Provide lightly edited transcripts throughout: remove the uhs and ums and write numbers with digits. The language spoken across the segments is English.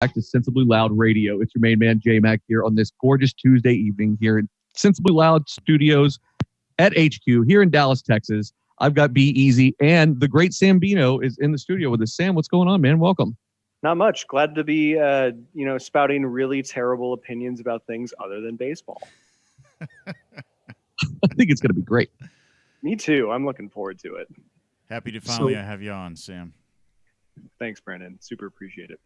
back to Sensibly Loud Radio. It's your main man, J-Mac, here on this gorgeous Tuesday evening here in Sensibly Loud Studios at HQ here in Dallas, Texas. I've got B-Eazy, and the Great Sambino is in the studio with us. Sam, what's going on, man? Welcome. Not much. Glad to be, spouting really terrible opinions about things other than baseball. I think it's going to be great. Me too. I'm looking forward to it. Happy to finally have you on, Sam. Thanks, Brandon. Super appreciate it.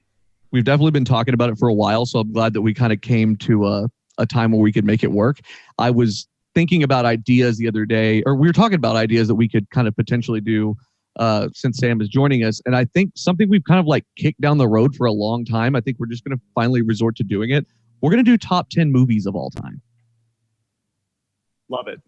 We've definitely been talking about it for a while, so I'm glad that we kind of came to a time where we could make it work. I was thinking about ideas the other day, or we were talking about ideas that we could kind of potentially do since Sam is joining us. And I think something we've kind of like kicked down the road for a long time, I think we're just going to finally resort to doing it. We're going to do top 10 movies of all time. Love it.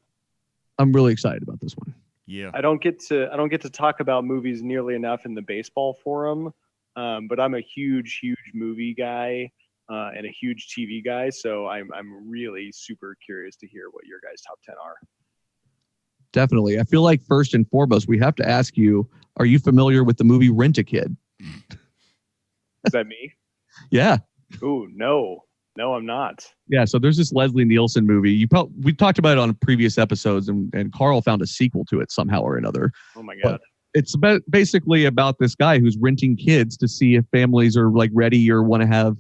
I'm really excited about this one. Yeah. I don't get to talk about movies nearly enough in the baseball forum, but I'm a huge movie guy and a huge TV guy, so I'm really super curious to hear what your guys' top 10 are. Definitely. I feel like first and foremost, we have to ask you, are you familiar with the movie Rent-A-Kid? Is that me? Yeah. Ooh, no, I'm not. Yeah, so there's this Leslie Nielsen movie. We talked about it on previous episodes, and Carl found a sequel to it somehow or another. Oh my God. But it's basically about this guy who's renting kids to see if families are like ready or want to have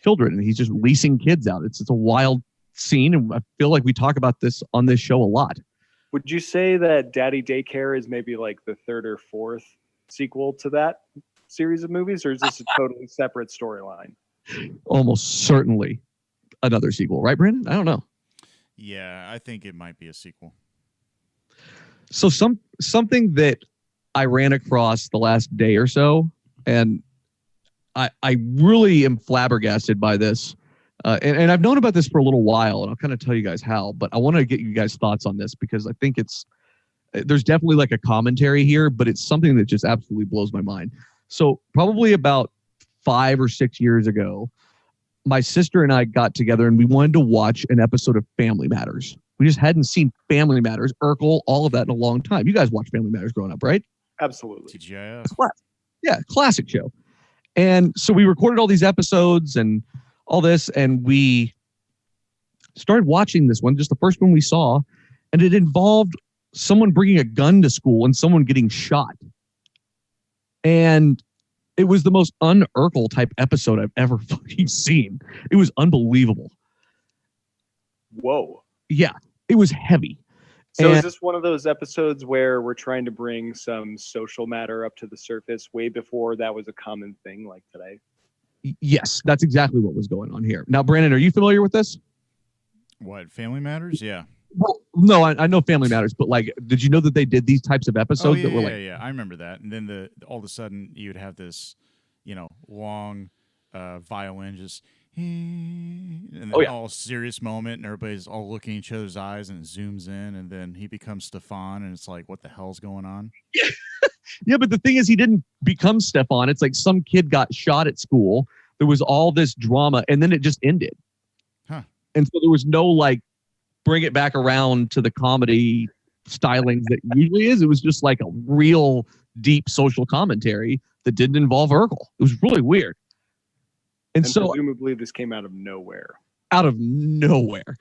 children, and he's just leasing kids out. It's a wild scene, and I feel like we talk about this on this show a lot. Would you say that Daddy Daycare is maybe like the third or fourth sequel to that series of movies, or is this a totally separate storyline? Almost certainly another sequel, right, Brandon? I don't know. Yeah, I think it might be a sequel. So something that I ran across the last day or so, and I really am flabbergasted by this. And I've known about this for a little while, and I'll kind of tell you guys how, but I want to get you guys' thoughts on this because I think there's definitely like a commentary here, but it's something that just absolutely blows my mind. So probably about 5 or 6 years ago, my sister and I got together and we wanted to watch an episode of Family Matters. We just hadn't seen Family Matters, Urkel, all of that in a long time. You guys watched Family Matters growing up, right? Absolutely. TGIF. Yeah, classic show. And so we recorded all these episodes and all this, and we started watching this one, just the first one we saw, and it involved someone bringing a gun to school and someone getting shot. And it was the most un-Urkel type episode I've ever fucking seen. It was unbelievable. Whoa. Yeah, it was heavy. So is this one of those episodes where we're trying to bring some social matter up to the surface way before that was a common thing like today? Yes, that's exactly what was going on here. Now, Brandon, are you familiar with this? What, Family Matters? Yeah. Well, no, I know Family Matters, but like, did you know that they did these types of episodes that were like... Yeah, I remember that. And then all of a sudden you'd have this, long violin just... And then all serious moment, and everybody's all looking in each other's eyes, and it zooms in, and then he becomes Stefan, and it's like, what the hell's going on? Yeah, but the thing is, he didn't become Stefan. It's like some kid got shot at school. There was all this drama, and then it just ended. Huh. And so there was no, like, bring it back around to the comedy stylings that usually is. It was just like a real deep social commentary that didn't involve Urkel. It was really weird. And so presumably this came out of nowhere. Out of nowhere.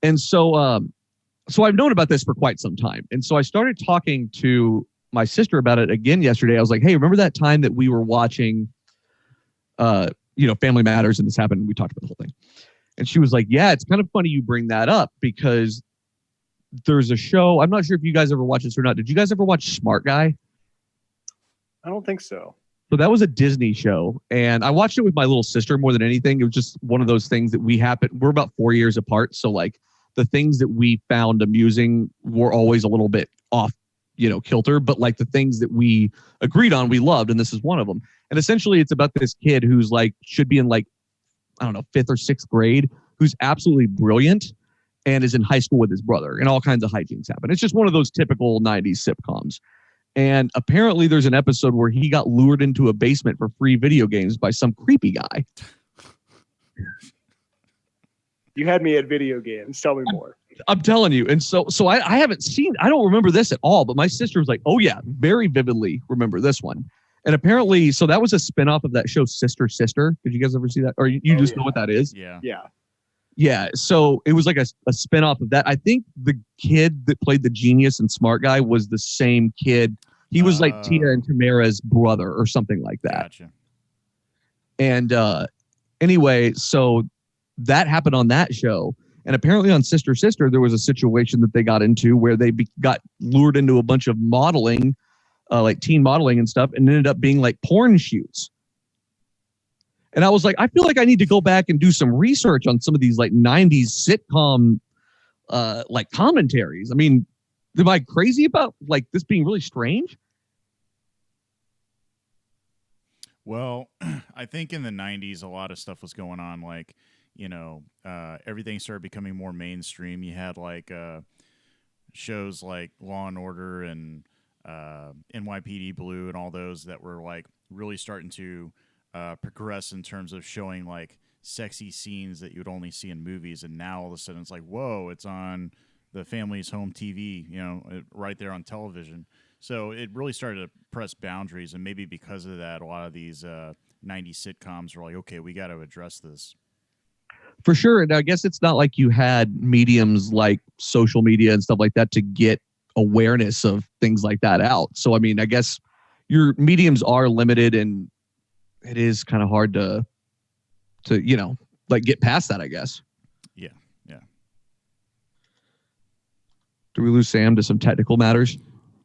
And so I've known about this for quite some time. And so I started talking to my sister about it again yesterday. I was like, hey, remember that time that we were watching Family Matters and this happened and we talked about the whole thing. And she was like, yeah, it's kind of funny you bring that up because there's a show. I'm not sure if you guys ever watched this or not. Did you guys ever watch Smart Guy? I don't think so. So that was a Disney show, and I watched it with my little sister more than anything. It was just one of those things that we're about 4 years apart. So like the things that we found amusing were always a little bit off, kilter, but like the things that we agreed on, we loved. And this is one of them. And essentially it's about this kid who's like, should be in like, I don't know, 5th or 6th grade, who's absolutely brilliant and is in high school with his brother, and all kinds of hijinks happen. It's just one of those typical 90s sitcoms. And apparently there's an episode where he got lured into a basement for free video games by some creepy guy. You had me at video games. Tell me more. I'm telling you. And so I haven't seen, I don't remember this at all, but my sister was like, oh yeah, very vividly remember this one. And apparently, so that was a spinoff of that show Sister Sister. Did you guys ever see that? Or you just know what that is? Yeah. Yeah. Yeah. So it was like a spinoff of that. I think the kid that played the genius and smart guy was the same kid. He was like Tia and Tamara's brother or something like that. Gotcha. And anyway, so that happened on that show. And apparently on Sister Sister, there was a situation that they got into where they got lured into a bunch of modeling, like teen modeling and stuff, and ended up being like porn shoots. And I was like, I feel like I need to go back and do some research on some of these like 90s sitcom like commentaries. I mean, am I crazy about like this being really strange? Well, I think in the 90s, a lot of stuff was going on. Like, everything started becoming more mainstream. You had like shows like Law and Order and NYPD Blue and all those that were like really starting to progress in terms of showing like sexy scenes that you would only see in movies. And now all of a sudden it's like, whoa, it's on the family's home TV, right there on television. So it really started to press boundaries. And maybe because of that, a lot of these 90s sitcoms were like, okay, we got to address this. For sure. And I guess it's not like you had mediums like social media and stuff like that to get awareness of things like that out. So, I mean, I guess your mediums are limited and it is kind of hard to like get past that, I guess. Yeah. Yeah. Do we lose Sam to some technical matters?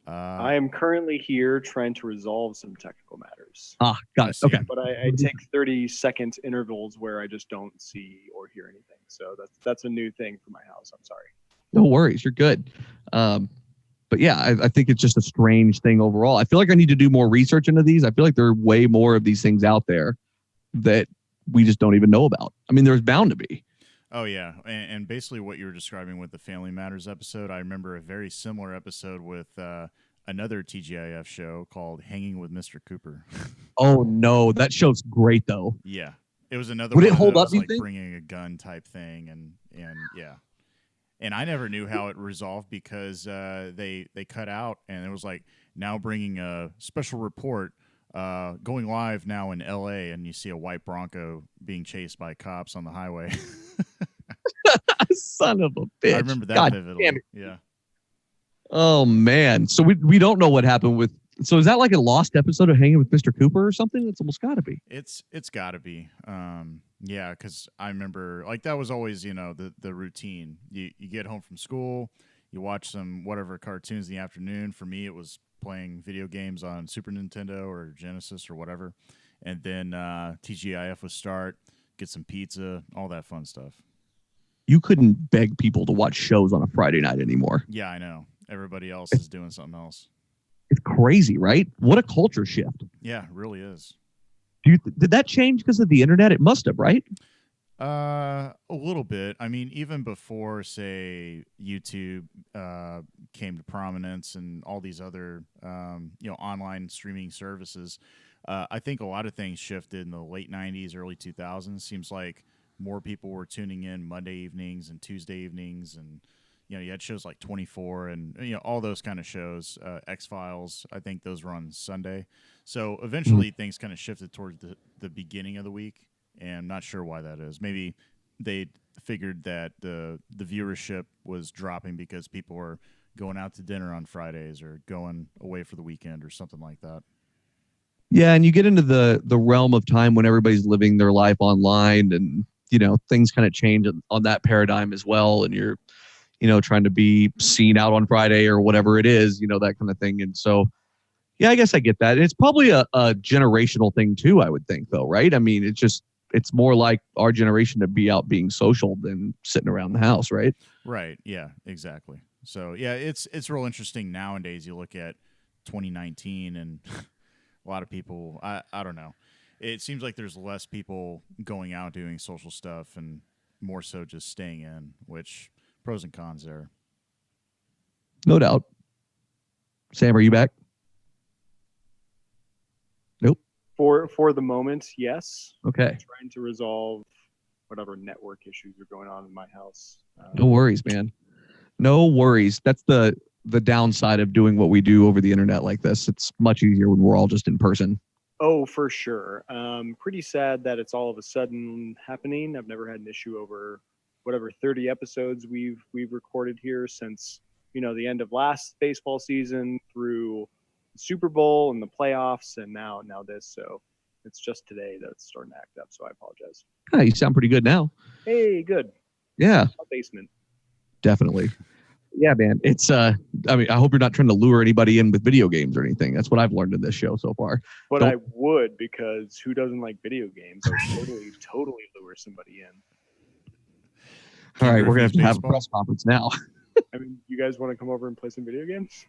I am currently here trying to resolve some technical matters. Got it. Okay. But I take 30-second intervals where I just don't see or hear anything. So that's a new thing for my house. I'm sorry. No worries. You're good. But yeah, I think it's just a strange thing overall. I feel like I need to do more research into these. I feel like there are way more of these things out there that we just don't even know about. I mean, there's bound to be. Oh, yeah. And basically what you were describing with the Family Matters episode, I remember a very similar episode with another TGIF show called Hanging with Mr. Cooper. Oh, no. That show's great, though. Yeah. It was another Would one it hold that up, was do you like think? bringing a gun type thing. And yeah. And I never knew how it resolved because they cut out and it was like now bringing a special report going live now in LA, and you see a white Bronco being chased by cops on the highway. Son of a bitch. I remember that God vividly. damn it. Yeah. Oh, man. So we don't know what happened with. So is that like a lost episode of Hanging with Mr. Cooper or something? It's almost got to be. It's got to be. Yeah, because I remember like that was always the routine. You get home from school, you watch some whatever cartoons in the afternoon. For me, it was playing video games on Super Nintendo or Genesis or whatever, and then TGIF would start, get some pizza, all that fun stuff. You couldn't beg people to watch shows on a Friday night anymore. Yeah, I know. Everybody else is doing something else. It's crazy, right? What a culture shift. Yeah, it really is. Did that change because of the internet? It must have, right? A little bit. I mean, even before, say, YouTube came to prominence and all these other, online streaming services, I think a lot of things shifted in the late 90s, early 2000s. Seems like more people were tuning in Monday evenings and Tuesday evenings, and you had shows like 24 and all those kind of shows. X-Files, I think those were on Sunday. So eventually things kind of shifted towards the beginning of the week, and I'm not sure why that is. Maybe they figured that the viewership was dropping because people were going out to dinner on Fridays or going away for the weekend or something like that. Yeah, and you get into the realm of time when everybody's living their life online, and things kind of change on that paradigm as well, and you're trying to be seen out on Friday or whatever it is, that kind of thing. And so yeah, I guess I get that. It's probably a generational thing too, I would think, though, right? I mean, it's more like our generation to be out being social than sitting around the house, right? Right. Yeah, exactly. So yeah, it's real interesting nowadays. You look at 2019 and a lot of people, I don't know. It seems like there's less people going out doing social stuff and more so just staying in, which pros and cons there. No doubt. Sam, are you back? Nope. For the moment, yes. Okay. I'm trying to resolve whatever network issues are going on in my house. No worries, man. No worries. That's the the downside of doing what we do over the internet like this. It's much easier when we're all just in person. Oh, for sure. Pretty sad that it's all of a sudden happening. I've never had an issue over whatever 30 episodes we've recorded here since the end of last baseball season through the Super Bowl and the playoffs, and now this. So it's just today that it's starting to act up. So I apologize. Ah, you sound pretty good now. Hey, good. Yeah, Basement. definitely. Yeah, man. It's I mean, I hope you're not trying to lure anybody in with video games or anything. That's what I've learned in this show so far. But Don't- I would, because who doesn't like video games? I would totally lure somebody in. All right, we're gonna have to have a Baseball? press conference now. I mean, you guys want to come over and play some video games?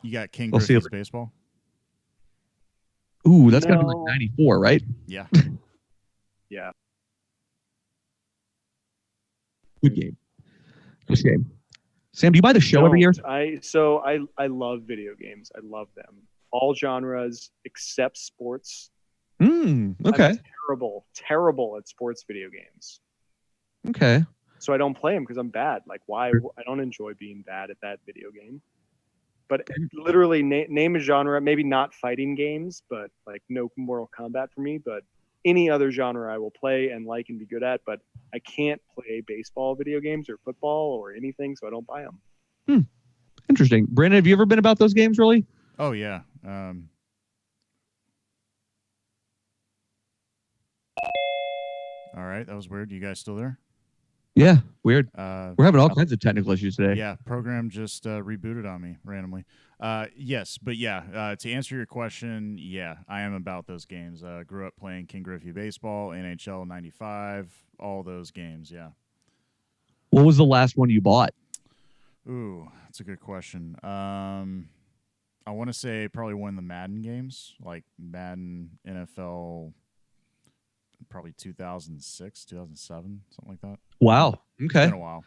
You got King We'll see Griffey's if- baseball? Ooh, that's gotta be No. like 94, right? Yeah. Yeah. Good game. Good game. Sam, do you buy the show every year? I love video games. I love them. All genres except sports. Okay. I'm terrible at sports video games. Okay. So I don't play them because I'm bad. Like, why? I don't enjoy being bad at that video game. But literally, name a genre. Maybe not fighting games, but like no Mortal Kombat for me. But any other genre I will play and like and be good at. But I can't play baseball video games or football or anything, so I don't buy them. Interesting. Brandon, have you ever been about those games, really? Oh, yeah. All right. That was weird. You guys still there? Yeah. Weird. We're We're having all kinds of technical issues today. Yeah, program just rebooted on me randomly. Yes, but yeah, to answer your question, yeah, I am about those games. Grew up playing King Griffey baseball, NHL '95, all those games. Yeah. What was the last one you bought? Ooh, that's a good question. I want to say probably one of the Madden games, like Madden NFL, probably 2006, 2007, something like that. Wow. It's Okay. been a while.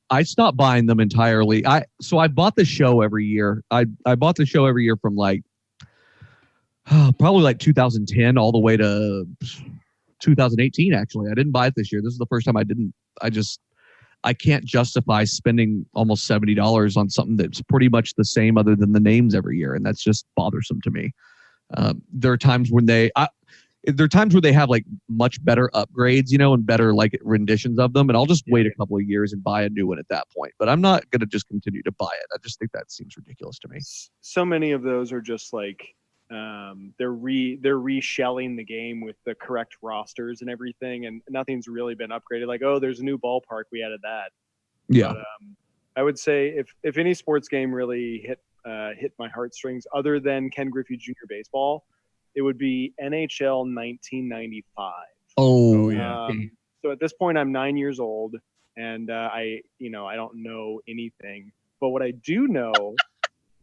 I stopped buying them entirely. I bought the show every year. I bought the show every year from like probably like 2010 all the way to 2018. Actually, I didn't buy it this year. This is the first time I didn't. I can't justify spending almost $70 on something that's pretty much the same other than the names every year, and that's just bothersome to me. There are times when there are times where they have like much better upgrades, and better like renditions of them, and I'll just wait a couple of years and buy a new one at that point. But I'm not going to just continue to buy it. I just think that seems ridiculous to me. So many of those are just like they're reshelling the game with the correct rosters and everything, and nothing's really been upgraded. Like, oh, there's a new ballpark, we added that. Yeah. But, I would say if any sports game really hit my heartstrings, other than Ken Griffey Jr. Baseball, it would be NHL 1995. Oh, yeah. So at this point, I'm 9 years old, and I don't know anything. But what I do know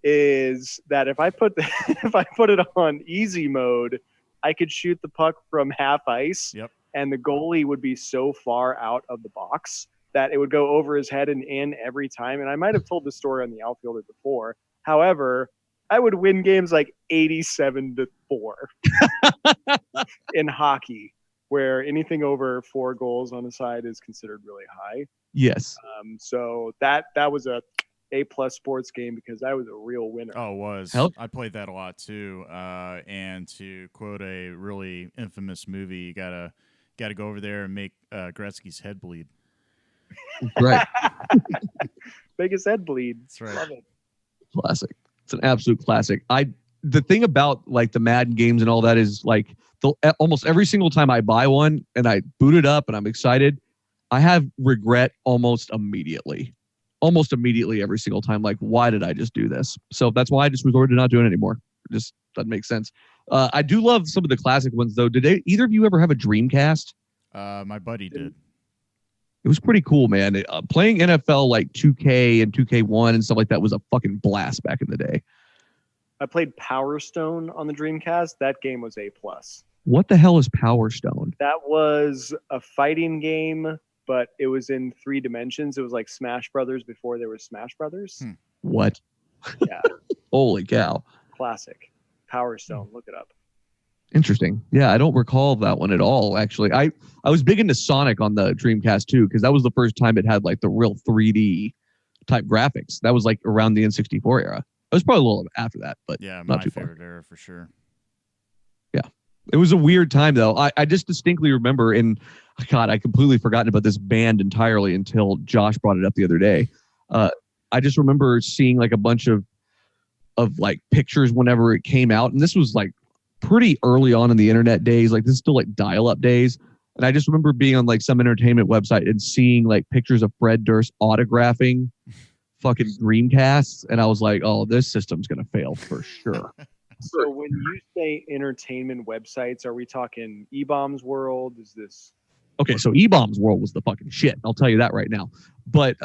is that if I put it on easy mode, I could shoot the puck from half ice, Yep. and the goalie would be so far out of the box that it would go over his head and in every time. And I might have told the story on the outfielder before. However, I would win games like 87-4 in hockey, where anything over 4 goals on the side is considered really high. yes. So that was a plus sports game because I was a real winner. Oh, it was. Hell- I played that a lot too. And to quote a really infamous movie, you gotta go over there and make Gretzky's head bleed. Right. Make his head bleed. That's right. Love it. Classic. It's an absolute classic. The thing about like the Madden games and all that is like almost every single time I buy one and I boot it up and I'm excited, I have regret almost immediately every single time. Like, why did I just do this? So that's why I just resorted to not doing it anymore. It just doesn't make sense. I do love some of the classic ones though. Did either of you ever have a Dreamcast? My buddy did. It was pretty cool, man. Playing NFL like 2K and 2K1 and stuff like that was a fucking blast back in the day. I played Power Stone on the Dreamcast. That game was A+. What the hell is Power Stone? That was a fighting game, but it was in 3 dimensions. It was like Smash Brothers before there was Smash Brothers. What? Yeah. Holy cow. Classic. Power Stone. Look it up. Interesting. Yeah, I don't recall that one at all, actually. I was big into Sonic on the Dreamcast too, because that was the first time it had like the real 3D type graphics. That was like around the N64 era. It was probably a little after that, but Yeah, not my too favorite era for sure. Yeah. It was a weird time though. I just distinctly remember, and God, I completely forgotten about this band entirely until Josh brought it up the other day. I just remember seeing like a bunch of like pictures whenever it came out, and this was like pretty early on in the internet days. Like this is still like dial-up days. And I just remember being on like some entertainment website and seeing like pictures of Fred Durst autographing fucking Dreamcasts, and I was like, "Oh, this system's gonna fail for sure." So when you say entertainment websites, are we talking E-Bombs World? Is this Okay, so E-Bombs World was the fucking shit. I'll tell you that right now. But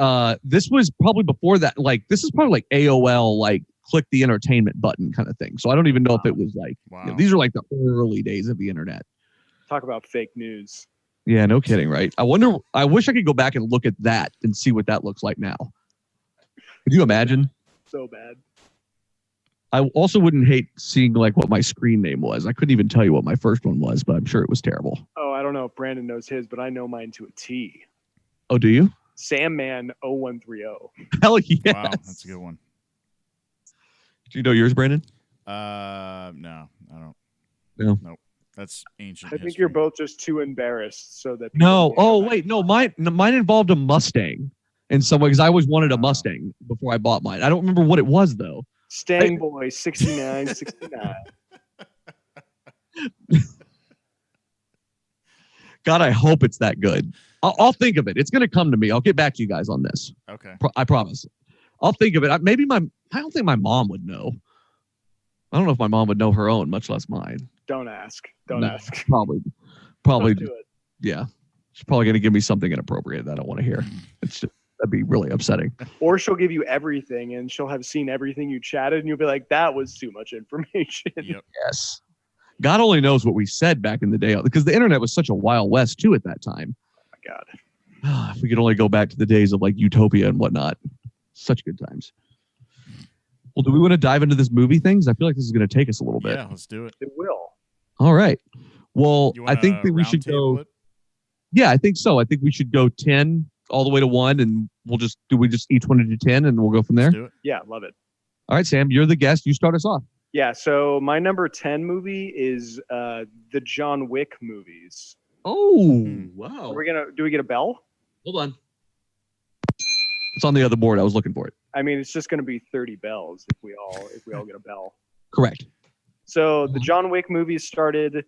this was probably before that. Like this is probably like AOL, like click the entertainment button kind of thing. So I don't even know if it was like these are like the early days of the internet. talk about fake news? Yeah, no kidding, right? I wonder. I wish I could go back and look at that and see what that looks like now. Could you imagine? So bad. I also wouldn't hate seeing like what my screen name was. I couldn't even tell you what my first one was, but I'm sure it was terrible. Oh, I don't know if Brandon knows his, but I know mine to a T. Oh, do you? Sandman 0130. Hell yeah! Wow, that's a good one. Do you know yours, Brandon? No, I don't. No. Nope. That's ancient. I think history. you're both just too embarrassed so that. No. Oh, wait. No, mine involved a Mustang in some way because I always wanted a Mustang before I bought mine. I don't remember what it was though. Stang Boy 69, 69. God, I hope it's that good. I'll think of it. It's going to come to me. I'll get back to you guys on this. Okay. I promise. I'll think of it. I don't think my mom would know. I don't know if my mom would know her own, much less mine. Don't ask. Don't ask. Probably. Don't do it. Yeah. She's probably going to give me something inappropriate that I don't want to hear. That'd be really upsetting. Or she'll give you everything and she'll have seen everything you chatted and you'll be like, that was too much information. Yep. Yes. God only knows what we said back in the day because the internet was such a wild west too at that time. Oh my God. If we could only go back to the days of like Utopia and whatnot. Such good times. Well, do we want to dive into this movie things? I feel like this is going to take us a little bit. Yeah, let's do it. It will. All right. Well, I think that we round should table go. it? Yeah, I think so. I think we should go 10 all the way to 1, and we just each one to do 10, and we'll go from there. Let's do it. Yeah, love it. All right, Sam, you're the guest. You start us off. Yeah, so my number 10 movie is the John Wick movies. Oh, wow. Do we get a bell? Hold on. It's on the other board. I was looking for it. I mean, it's just going to be 30 bells if we all get a bell. Correct. So the John Wick movies started,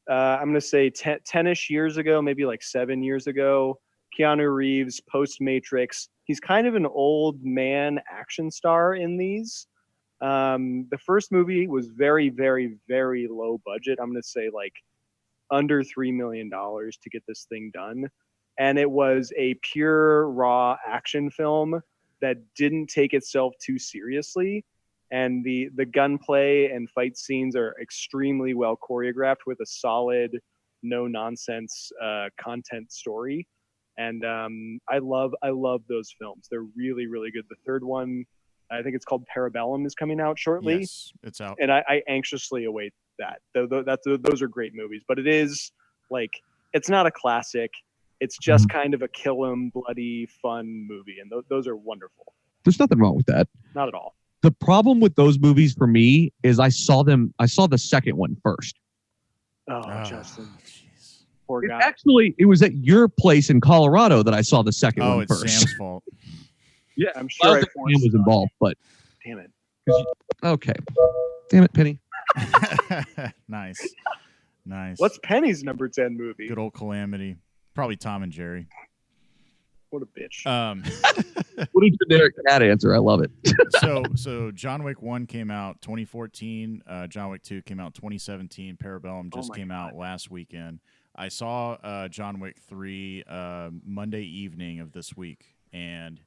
I'm going to say 10-ish years ago, maybe like 7 years ago. Keanu Reeves, post-Matrix. He's kind of an old man action star in these. The first movie was very, very, very low budget. I'm going to say like under $3 million to get this thing done. And it was a pure raw action film that didn't take itself too seriously. And the gunplay and fight scenes are extremely well choreographed with a solid, no nonsense content story. And I love those films. They're really, really good. The third one, I think it's called Parabellum, is coming out shortly. Yes, it's out. And I anxiously await that. Those are great movies. But it is like, it's not a classic. It's just kind of a kill 'em, bloody, fun movie. And those are wonderful. There's nothing wrong with that. Not at all. The problem with those movies for me is I saw the second one first. Oh, Justin. Jeez. Poor guy. Actually, it was at your place in Colorado that I saw the second one it's first. Sam's fault. Yeah, I'm I sure don't think Sam was involved, but Damn it. okay. Damn it, Penny. Nice. What's Penny's number 10 movie? Good old Calamity. Probably Tom and Jerry. What a bitch. What a generic cat answer. I love it. So John Wick 1 came out 2014. John Wick 2 came out 2017. Parabellum just came out last weekend. I saw John Wick 3 Monday evening of this week, and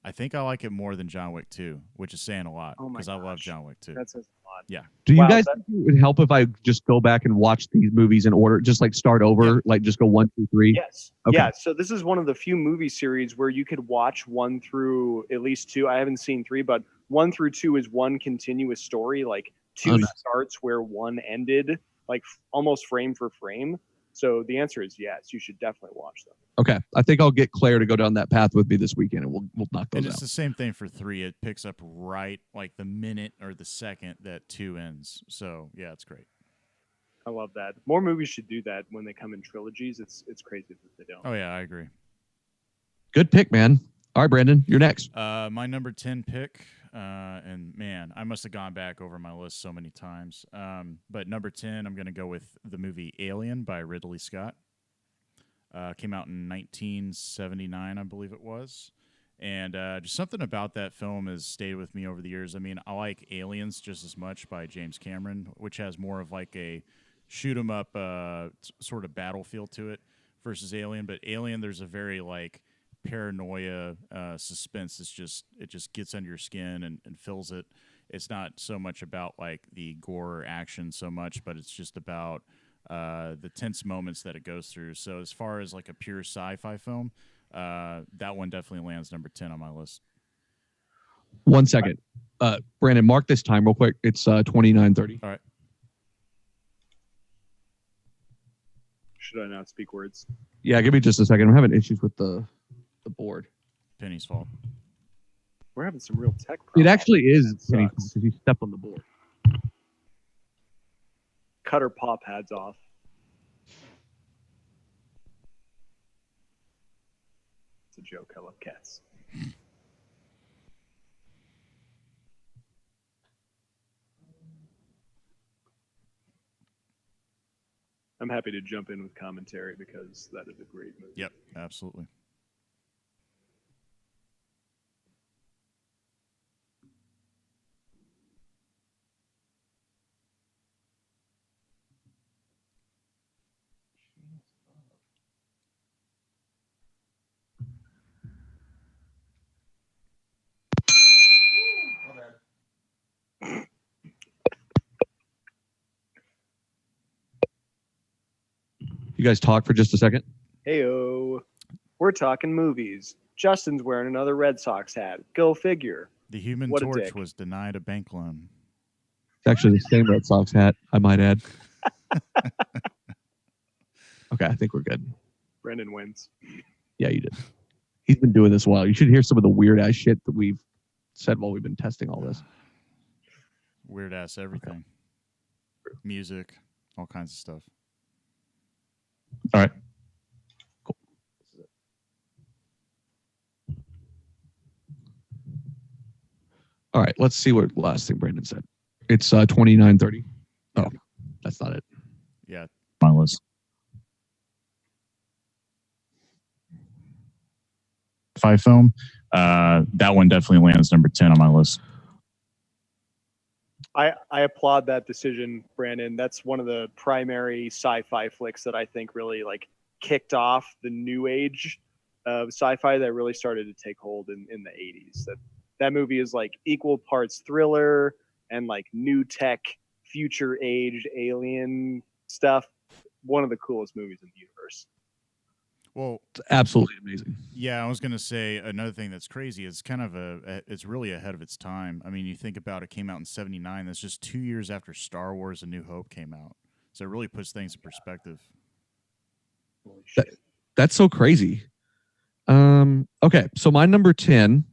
I think I like it more than John Wick 2, which is saying a lot because I love John Wick 2. That says a lot. Yeah. Do you guys think it would help if I just go back and watch these movies in order, just like start over, like just go 1, 2, 3? Yes. Okay. Yeah. So this is one of the few movie series where you could watch 1 through at least 2. I haven't seen 3, but 1 through 2 is one continuous story. Like 2 starts where 1 ended, like almost frame for frame. So the answer is yes. You should definitely watch them. Okay, I think I'll get Claire to go down that path with me this weekend, and we'll knock those And it's out. the same thing for 3. It picks up right like the minute or the second that 2 ends. So yeah, it's great. I love that. More movies should do that when they come in trilogies. It's crazy that they don't. Oh yeah, I agree. Good pick, man. All right, Brandon, you're next. My number 10 pick, and man, I must have gone back over my list so many times. But number 10, I'm going to go with the movie Alien by Ridley Scott. Came out in 1979, I believe it was. And just something about that film has stayed with me over the years. I mean, I like Aliens just as much by James Cameron, which has more of like a shoot 'em up sort of battle feel to it versus Alien. But Alien, there's a very like paranoia suspense. It just gets under your skin and fills it. It's not so much about like the gore or action so much, but it's just about the tense moments that it goes through. So as far as like a pure sci-fi film, that one definitely lands number 10 on my list. 1 second. Brandon, mark this time real quick. It's 29:30. All right. Should I not speak words? Yeah, give me just a second. I'm having issues with the board. Penny's fault. We're having some real tech It problems. actually is That because sucks. you stepped on the board. Cut her paw pads off. It's a joke. I love cats. I'm happy to jump in with commentary because that is a great movie. Yep, absolutely. You guys talk for just a second. Heyo. We're talking movies. Justin's wearing another Red Sox hat. Go figure. The Human What a Torch dick. was denied a bank loan. It's actually the same Red Sox hat, I might add. Okay, I think we're good. Brendan wins. Yeah, you did. He's been doing this a while. You should hear some of the weird ass shit that we've said while we've been testing all this. Weird ass everything. Music, all kinds of stuff. All right. Cool. All right, let's see what last thing Brandon said. It's 29:30. Oh, that's not it. Yeah. My list. Sci-fi film. That one definitely lands number 10 on my list. I applaud that decision, Brandon. That's one of the primary sci-fi flicks that I think really like kicked off the new age of sci-fi that really started to take hold in the 80s. That movie is like equal parts thriller and like new tech, future aged alien stuff. One of the coolest movies in the universe. Well, It's absolutely amazing. yeah, I was going to say another thing that's crazy is kind of it's really ahead of its time. I mean, you think about it came out in 79. That's just 2 years after Star Wars A New Hope came out. So it really puts things in perspective. Holy shit. That's so crazy. Okay, so my number 10,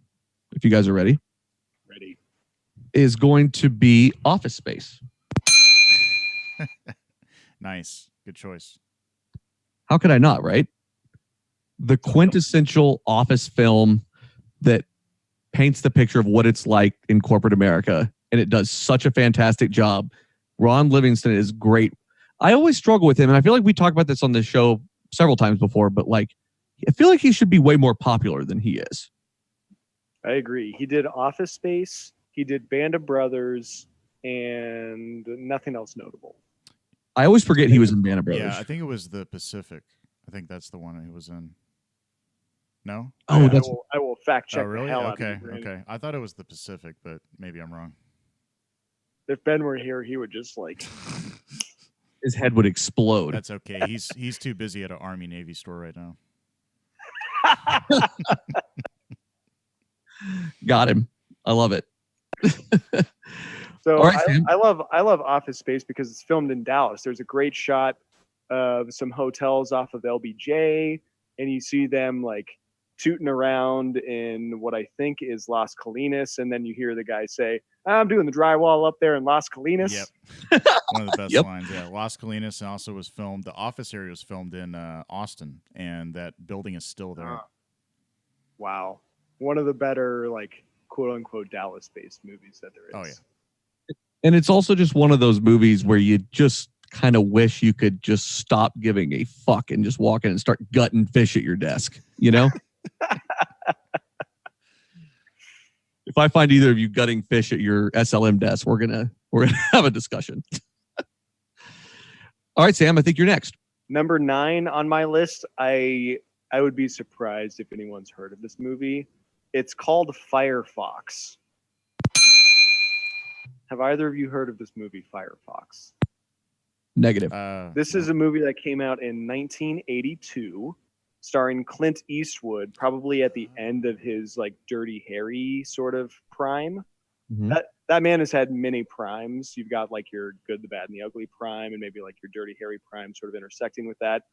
if you guys are ready, Ready. is going to be Office Space. Nice. Good choice. How could I not, right? The quintessential office film that paints the picture of what it's like in corporate America, and it does such a fantastic job. Ron Livingston is great. I always struggle with him, and I feel like we talked about this on this show several times before, but like, I feel like he should be way more popular than he is. I agree. He did Office Space. He did Band of Brothers, and nothing else notable. I always forget he was in Band of Brothers. Yeah, I think it was the Pacific. I think that's the one he was in. No? Oh, I that's will fact check Oh, really? the hell out Okay. of you, Brandon. Okay. I thought it was the Pacific, but maybe I'm wrong. If Ben were here, he would just like his head would explode. That's okay. He's too busy at an Army Navy store right now. Got him. I love it. So All right, Sam. I love Office Space because it's filmed in Dallas. There's a great shot some hotels off of LBJ, and you see them like tooting around in what I think is Las Colinas, and then you hear the guy say, "I'm doing the drywall up there in Las Colinas." Yep. One of the best Yep. lines. Yeah. Las Colinas also was filmed. The office area was filmed in Austin, and that building is still there. Wow. One of the better, like, quote unquote Dallas based movies that there is. Oh, yeah. And it's also just one of those movies where you just kind of wish you could just stop giving a fuck and just walk in and start gutting fish at your desk, you know? If I find either of you gutting fish at your SLM desk, we're gonna have a discussion. All right, Sam, I think you're next. Number 9 on my list, I would be surprised if anyone's heard of this movie. It's called Firefox. Have either of you heard of this movie, Firefox? Negative. This is a movie that came out in 1982, starring Clint Eastwood, probably at the end of his like Dirty Harry sort of prime. Mhm. That man has had many primes. You've got like your Good, the Bad, and the Ugly prime, and maybe like your Dirty Harry prime sort of intersecting with that.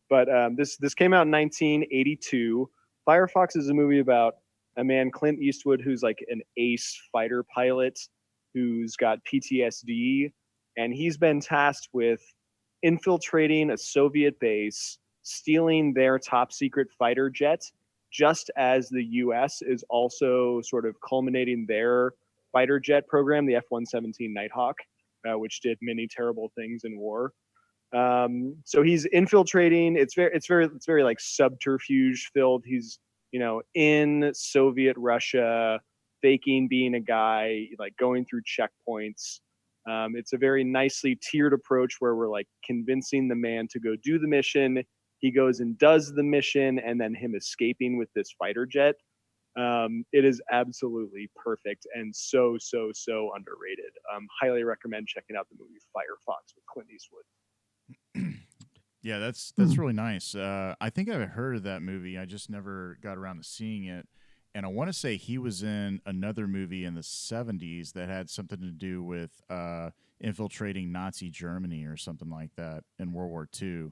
But this came out in 1982. Firefox is a movie about a man, Clint Eastwood, who's like an ace fighter pilot who's got PTSD, and he's been tasked with infiltrating a Soviet base, stealing their top secret fighter jet, just as the U.S. is also sort of culminating their fighter jet program, the F-117 Nighthawk, which did many terrible things in war. So he's infiltrating. It's very like subterfuge filled. He's, you know, in Soviet Russia, faking being a guy, like going through checkpoints. It's a very nicely tiered approach where we're like convincing the man to go do the mission. He goes and does the mission, and then him escaping with this fighter jet. It is absolutely perfect and so underrated. Highly recommend checking out the movie Firefox with Clint Eastwood. Yeah, that's really nice. I think I've heard of that movie. I just never got around to seeing it. And I want to say he was in another movie in the 70s that had something to do with infiltrating Nazi Germany or something like that in World War II.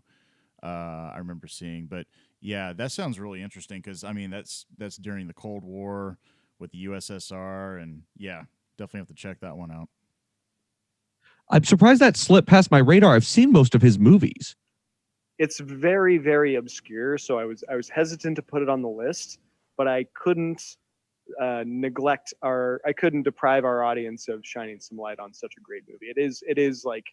I remember seeing. But yeah, that sounds really interesting because, I mean, that's during the Cold War with the USSR. And yeah, definitely have to check that one out. I'm surprised that slipped past my radar. I've seen most of his movies. It's very obscure, so I was hesitant to put it on the list, but I couldn't I couldn't deprive our audience of shining some light on such a great movie. It is like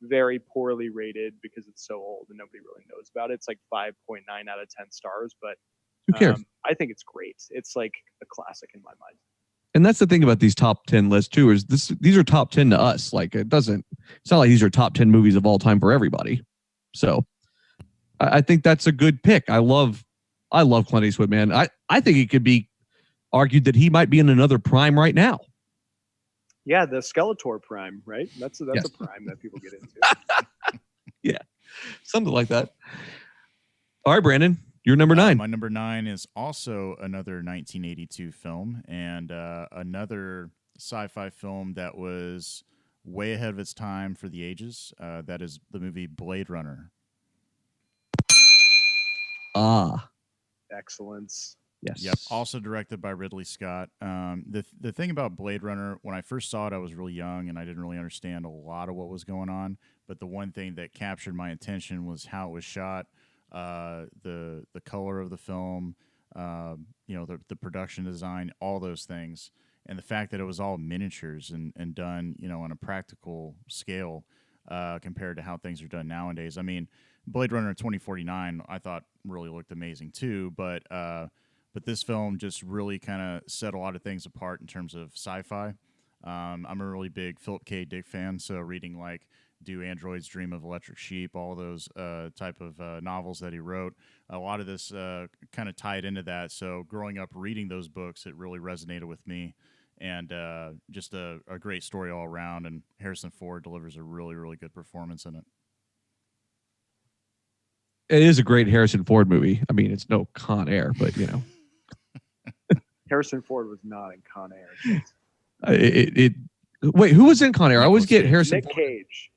very poorly rated because it's so old and nobody really knows about it. It's like 5.9 out of 10 stars, but Who cares? I think it's great. It's like a classic in my mind. And that's the thing about these top 10 lists too, is these are top 10 to us. Like it's not like these are top 10 movies of all time for everybody. So I think that's a good pick. I love Clint Eastwood, man. I think it could be argued that he might be in another prime right now. Yeah, the Skeletor prime, right? That's Yes. a prime that people get into. Yeah, something like that. All right, Brandon, you're number 9. My number 9 is also another 1982 film and another sci-fi film that was way ahead of its time for the ages. That is the movie Blade Runner. Excellence. Yes. Yep. Also directed by Ridley Scott. The thing about Blade Runner, when I first saw it, I was really young and I didn't really understand a lot of what was going on. But the one thing that captured my attention was how it was shot, the color of the film, the production design, all those things, and the fact that it was all miniatures and done, on a practical scale compared to how things are done nowadays. I mean, Blade Runner 2049, I thought really looked amazing too, but this film just really kind of set a lot of things apart in terms of sci-fi. I'm a really big Philip K. Dick fan, so reading like Do Androids Dream of Electric Sheep, all those type of novels that he wrote, a lot of this kind of tied into that. So growing up reading those books, it really resonated with me, and just a great story all around, and Harrison Ford delivers a really, really good performance in it. It is a great Harrison Ford movie. I mean, it's no Con Air, but Harrison Ford was not in Con Air. Wait, who was in Con Air? I always get Harrison Nick Ford. Cage.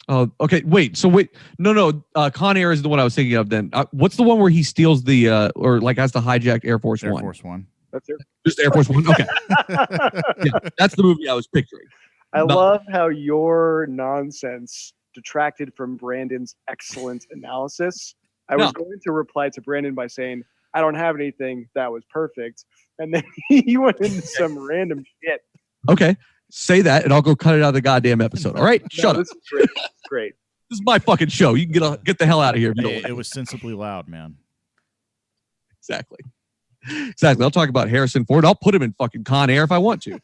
Oh, okay. Wait. So wait. No. Con Air is the one I was thinking of. Then what's the one where he steals the or like has to hijack Air Force Air One? Force One. That's it. Just Air Force One. Okay. Yeah, that's the movie I was picturing. I No. love how your nonsense detracted from Brandon's excellent analysis. I was going to reply to Brandon by saying, I don't have anything. That was perfect. And then he went into some random shit. Okay. Say that, and I'll go cut it out of the goddamn episode. All right. Shut up. This is great. It's great. This is my fucking show. You can get the hell out of here if you don't like It was sensibly loud, man. Exactly. I'll talk about Harrison Ford. I'll put him in fucking Con Air if I want to.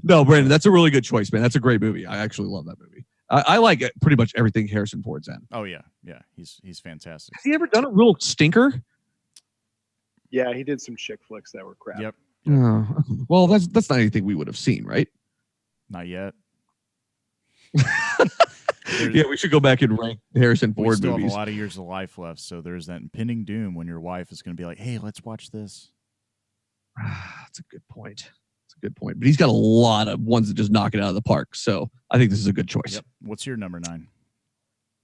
No, Brandon, that's a really good choice, man. That's a great movie. I actually love that movie. I like pretty much everything Harrison Ford's in. Oh yeah, he's fantastic. Has he ever done a real stinker? Yeah, he did some chick flicks that were crap. Yep. Well, that's not anything we would have seen, right? Not yet. Yeah, we should go back and rank Harrison We Ford still movies. have a lot of years of life left, so there's that impending doom when your wife is going to be like, "Hey, let's watch this." That's a good point. But he's got a lot of ones that just knock it out of the park. So I think this is a good choice. Yep. What's your number 9?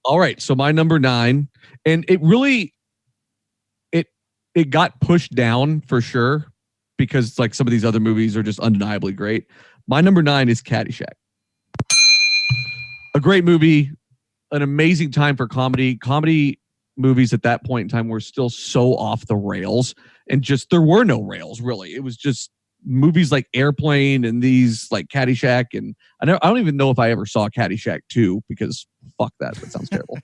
All right. So my number 9, and it really it got pushed down for sure because like some of these other movies are just undeniably great. My number 9 is Caddyshack. A great movie, an amazing time for comedy. Comedy movies at that point in time were still so off the rails, and just there were no rails really. It was just movies like Airplane and these like Caddyshack, and I don't even know if I ever saw Caddyshack 2 because fuck that sounds terrible.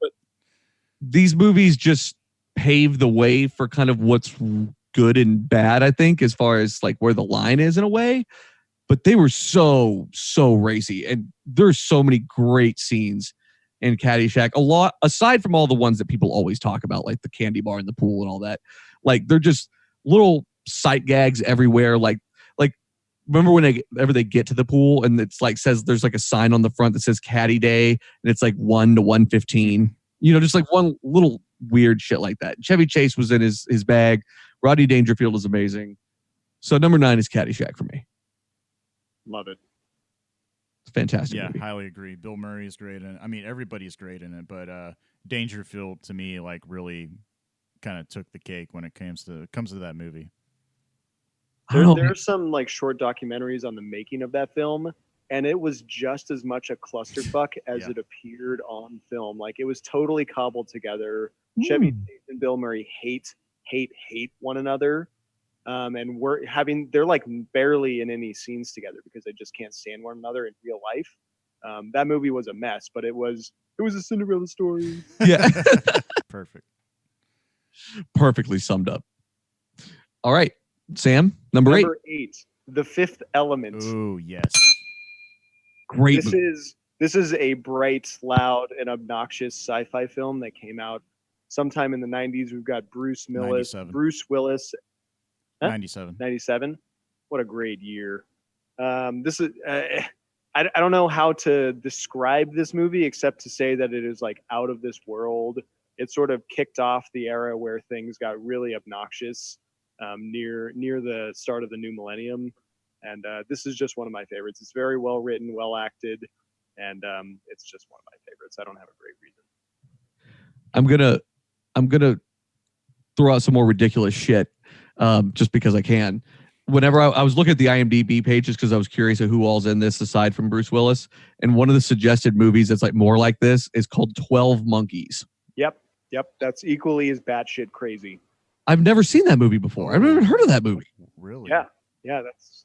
But these movies just paved the way for kind of what's good and bad, I think, as far as like where the line is in a way. But they were so racy, and there's so many great scenes in Caddyshack. A lot aside from all the ones that people always talk about, like the candy bar and the pool and all that. Like they're just little sight gags everywhere. Like remember whenever they get to the pool and it's like says there's like a sign on the front that says Caddy Day and it's like 1 to 115. You know, just like one little weird shit like that. Chevy Chase was in his bag. Rodney Dangerfield is amazing. So number 9 is Caddyshack for me. Love it. It's fantastic. Yeah, movie. highly agree. Bill Murray is great in it. I mean, everybody's great in it, but Dangerfield to me like really kind of took the cake when it comes to that movie. There's some like short documentaries on the making of that film, and it was just as much a clusterfuck as it appeared on film. Like it was totally cobbled together. Chevy Chase and Bill Murray hate one another. And they're like barely in any scenes together because they just can't stand one another in real life. That movie was a mess, but it was a Cinderella story. Yeah. Perfect. Perfectly summed up. All right, Sam, number 8, The Fifth Element. Oh, yes. Great. This is a bright, loud, and obnoxious sci-fi film that came out sometime in the 90s. We've got Bruce Willis. 97. What a great year. This is I don't know how to describe this movie except to say that it is like out of this world. It sort of kicked off the era where things got really obnoxious near the start of the new millennium. And this is just one of my favorites. It's very well written, well acted, and it's just one of my favorites. I don't have a great reason. I'm gonna throw out some more ridiculous shit just because I can. Whenever I was looking at the IMDb pages because I was curious of who all's in this aside from Bruce Willis, and one of the suggested movies that's like more like this is called 12 Monkeys. Yep, that's equally as batshit crazy. I've never seen that movie before. I've never even heard of that movie. Really? Yeah, that's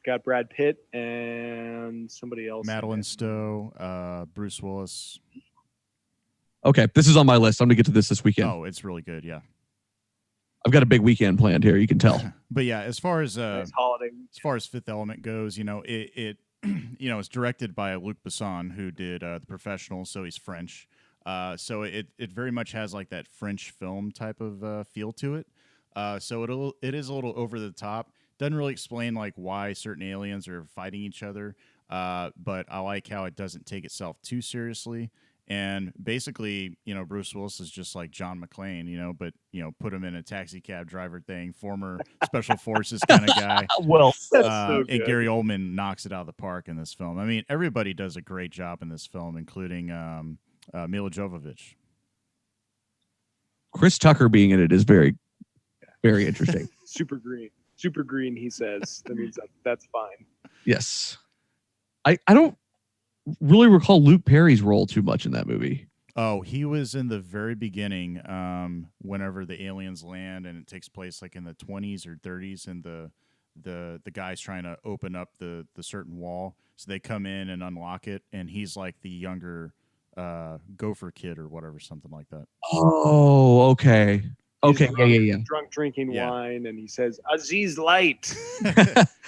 got Brad Pitt and somebody else. Madeline Stowe, Bruce Willis. Okay, this is on my list. I'm gonna get to this weekend. Oh, it's really good. Yeah, I've got a big weekend planned here. You can tell. But yeah, as far as nice holiday. As far as Fifth Element goes, you know, it it's directed by Luc Besson, who did The Professional, so he's French. So it very much has like that French film type of feel to it. So it is a little over the top. Doesn't really explain like why certain aliens are fighting each other. But I like how it doesn't take itself too seriously. And basically, Bruce Willis is just like John McClane, but put him in a taxi cab driver thing, former special forces kind of guy. Well, That's so And good. Gary Oldman knocks it out of the park in this film. I mean, everybody does a great job in this film, including Mila Jovovich. Chris Tucker being in it is very, very interesting. Super green. He says that means that's fine. Yes, I don't really recall Luke Perry's role too much in that movie. Oh, he was in the very beginning, whenever the aliens land, and it takes place like in the 20s or 30s, and the guy's trying to open up the certain wall, so they come in and unlock it, and he's like the younger gopher kid or whatever, something like that. Oh, okay. Okay, yeah. Drunk drinking Yeah. wine, and he says, "Aziz Light."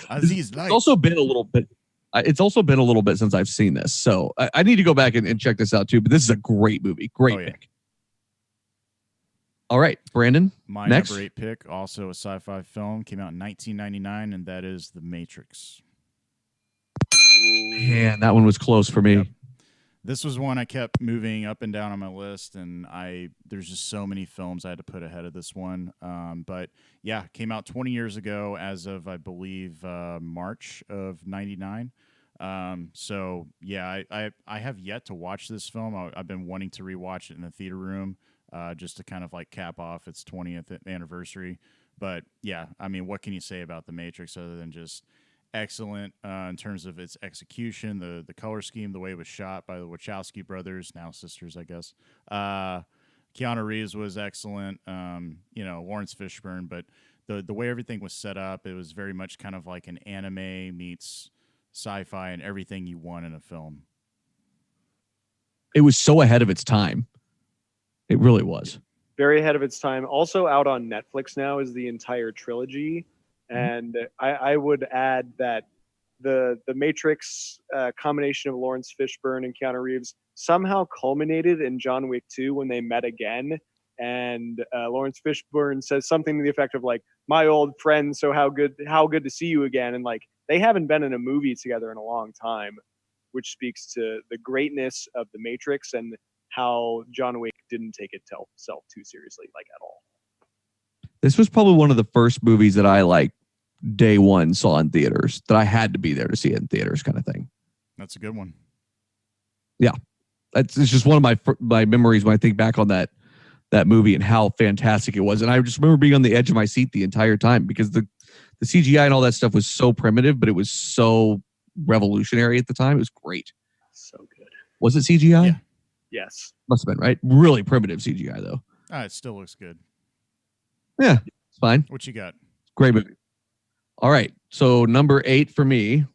Aziz Light. It's also been a little bit. It's also been a little bit since I've seen this, so I need to go back and check this out too. But this is a great movie. Great pick. All right, Brandon. My next. number 8 pick, also a sci-fi film, came out in 1999, and that is The Matrix. Man, that one was close for me. Yep. This was one I kept moving up and down on my list, and there's just so many films I had to put ahead of this one. But yeah, came out 20 years ago as of, I believe, March of 99. So yeah, I have yet to watch this film. I've been wanting to rewatch it in the theater room, just to kind of like cap off its 20th anniversary. But yeah, I mean, what can you say about The Matrix other than just excellent in terms of its execution, the color scheme, the way it was shot by the Wachowski brothers, now sisters, I guess. Keanu Reeves was excellent. Lawrence Fishburne, but the way everything was set up, it was very much kind of like an anime meets sci-fi and everything you want in a film. It was so ahead of its time. It really was. Very ahead of its time. Also out on Netflix now is the entire trilogy. And I would add that the Matrix combination of Lawrence Fishburne and Keanu Reeves somehow culminated in John Wick 2 when they met again. And Lawrence Fishburne says something to the effect of like, "My old friend, so how good to see you again." And like they haven't been in a movie together in a long time, which speaks to the greatness of the Matrix and how John Wick didn't take itself too seriously, like at all. This was probably one of the first movies that I like day one saw in theaters, that I had to be there to see it in theaters, kind of thing. That's a good one. Yeah, it's just one of my memories when I think back on that movie and how fantastic it was. And I just remember being on the edge of my seat the entire time because the CGI and all that stuff was so primitive, but it was so revolutionary at the time. It was great. So good. Was it CGI? Yeah. Yes. Must have been, right? Really primitive CGI though. It still looks good. Yeah, it's fine. What you got? Great movie. All right. So number 8 for me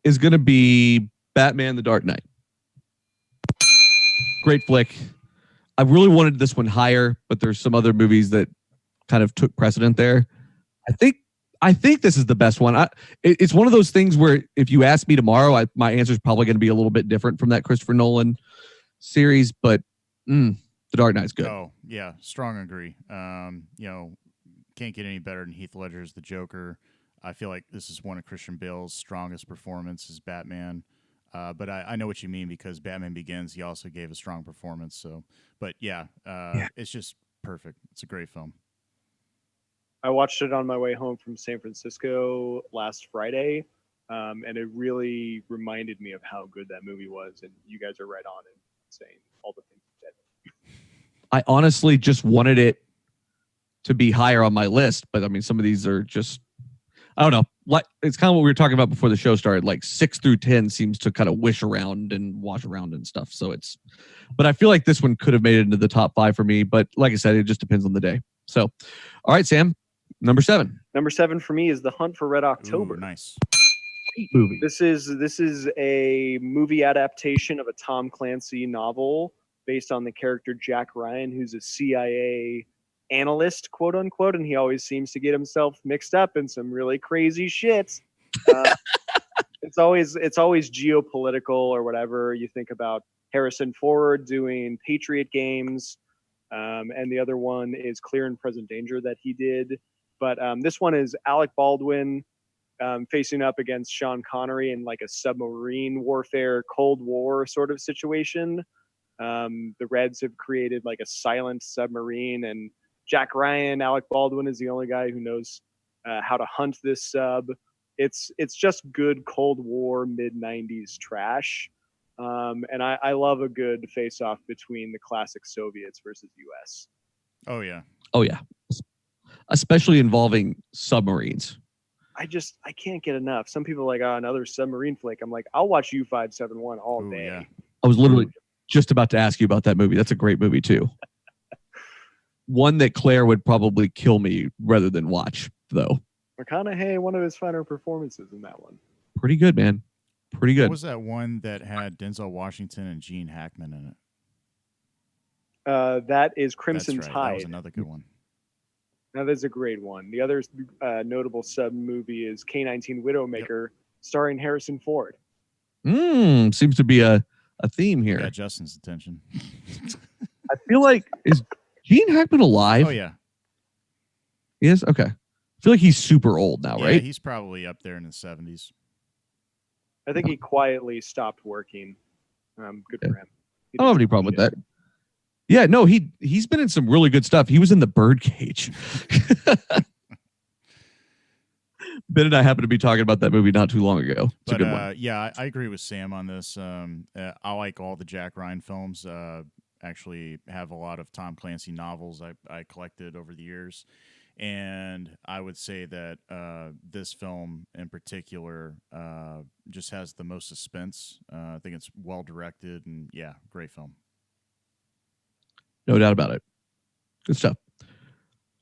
is going to be Batman: The Dark Knight. Great flick. I really wanted this one higher, but there's some other movies that kind of took precedent there. I think this is the best one. It's one of those things where if you ask me tomorrow, my answer is probably going to be a little bit different from that Christopher Nolan series, but The Dark Knight's good. Oh, yeah. Strong agree. Can't get any better than Heath Ledger's The Joker. I feel like this is one of Christian Bale's strongest performances, Batman. But I know what you mean because Batman Begins, he also gave a strong performance. So, but yeah, it's just perfect. It's a great film. I watched it on my way home from San Francisco last Friday, and it really reminded me of how good that movie was. And you guys are right on in saying all the things you said. I honestly just wanted it to be higher on my list, but I mean, some of these are just, I don't know. Like it's kind of what we were talking about before the show started. Like 6 through 10 seems to kind of wish around and wash around and stuff. So but I feel like this one could have made it into the top 5 for me. But like I said, it just depends on the day. So, all right, Sam, number 7. Number 7 for me is The Hunt for Red October. Ooh, nice. Great movie. This is a movie adaptation of a Tom Clancy novel based on the character Jack Ryan, who's a CIA analyst, quote unquote, and he always seems to get himself mixed up in some really crazy shit. It's always geopolitical or whatever. You think about Harrison Ford doing Patriot Games, and the other one is Clear and Present Danger that he did. But this one is Alec Baldwin facing up against Sean Connery in like a submarine warfare, Cold War sort of situation. The Reds have created like a silent submarine, and Jack Ryan, Alec Baldwin is the only guy who knows how to hunt this sub. It's just good Cold War mid-90s trash. And I love a good face-off between the classic Soviets versus U.S. Oh yeah. Oh yeah, especially involving submarines. I can't get enough. Some people are like, oh, another submarine flick. I'm like, I'll watch U-571 all Ooh, day. yeah. I was literally just about to ask you about that movie. That's a great movie too. One that Claire would probably kill me rather than watch, though. McConaughey, one of his finer performances in that one. Pretty good, man. Pretty good. What was that one that had Denzel Washington and Gene Hackman in it? That is Crimson That's right. Tide. That was another good one. Now, that's a great one. The other notable sub movie is K-19 Widowmaker, starring Harrison Ford. Seems to be a theme here. Got Justin's attention. I feel like, is Gene Hackman alive? Oh yeah. He is? Okay. I feel like he's super old now, Yeah, right? he's probably up there in his 70s. I think he quietly stopped working. Good for him. I don't have any problem with that. Yeah, no, he's been in some really good stuff. He was in The Birdcage. Ben and I happened to be talking about that movie not too long ago. It's a good one. Yeah, I agree with Sam on this. I like all the Jack Ryan films. Actually have a lot of Tom Clancy novels I collected over the years. And I would say that this film in particular just has the most suspense. I think it's well directed and, yeah, great film. No doubt about it. Good stuff.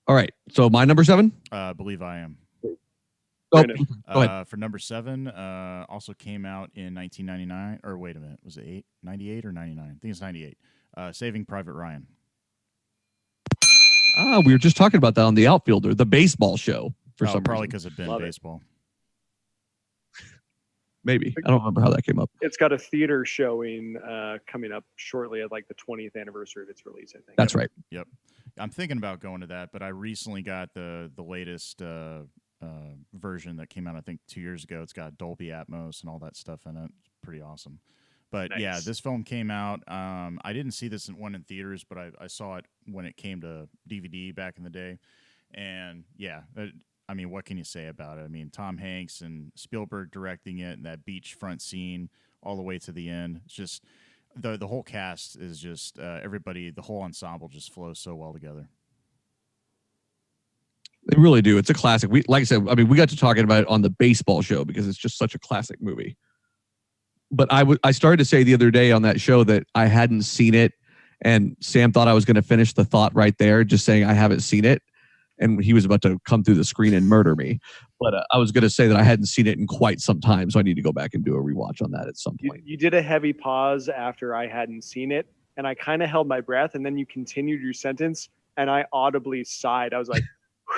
All right. So my number 7? I believe I am. Oh, Finish. go ahead. For number 7, also came out in 1999. Or wait a minute. Was it 98 or 99? I think it's 98. Saving Private Ryan. We were just talking about that on The Outfielder, the baseball show, for some probably reason. because it'd been Love it. baseball. Maybe. I don't remember how that came up. It's got a theater showing coming up shortly at like the 20th anniversary of its release, I think. That's right. Yep. I'm thinking about going to that, but I recently got the latest version that came out, I think, 2 years ago. It's got Dolby Atmos and all that stuff in it. It's pretty awesome. But Nice. yeah, this film came out. I didn't see this one in theaters, but I saw it when it came to DVD back in the day. And yeah, I mean, what can you say about it? I mean, Tom Hanks and Spielberg directing it, and that beachfront scene all the way to the end. It's just the whole cast is just everybody. The whole ensemble just flows so well together. They really do. It's a classic. Like I said, I mean, we got to talking about it on the baseball show because it's just such a classic movie. But I started to say the other day on that show that I hadn't seen it, and Sam thought I was going to finish the thought right there, just saying I haven't seen it. And he was about to come through the screen and murder me. But I was going to say that I hadn't seen it in quite some time, so I need to go back and do a rewatch on that at some point. You did a heavy pause after I hadn't seen it, and I kind of held my breath, and then you continued your sentence, and I audibly sighed. I was like,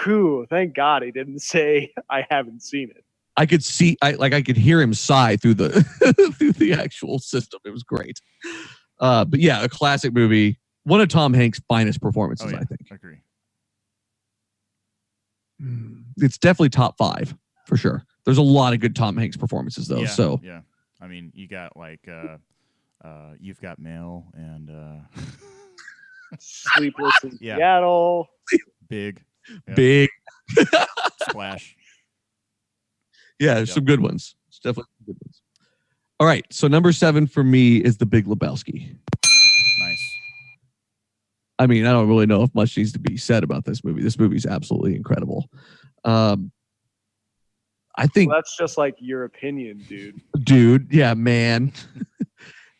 whew, thank God he didn't say I haven't seen it. I could see, I could hear him sigh through the through the actual system. It was great. But yeah, a classic movie. One of Tom Hanks' finest performances, I think. I agree. It's definitely top 5 for sure. There's a lot of good Tom Hanks performances though. Yeah. I mean, you got like You've Got Mail and Sleepless in Yeah. Seattle. Big. Yep. Big. Splash. Yeah, there's some good ones. It's definitely some good ones. All right, so number 7 for me is The Big Lebowski. Nice. I mean, I don't really know if much needs to be said about this movie. This movie's absolutely incredible. I think, Well, that's just like your opinion, dude. dude, yeah, man.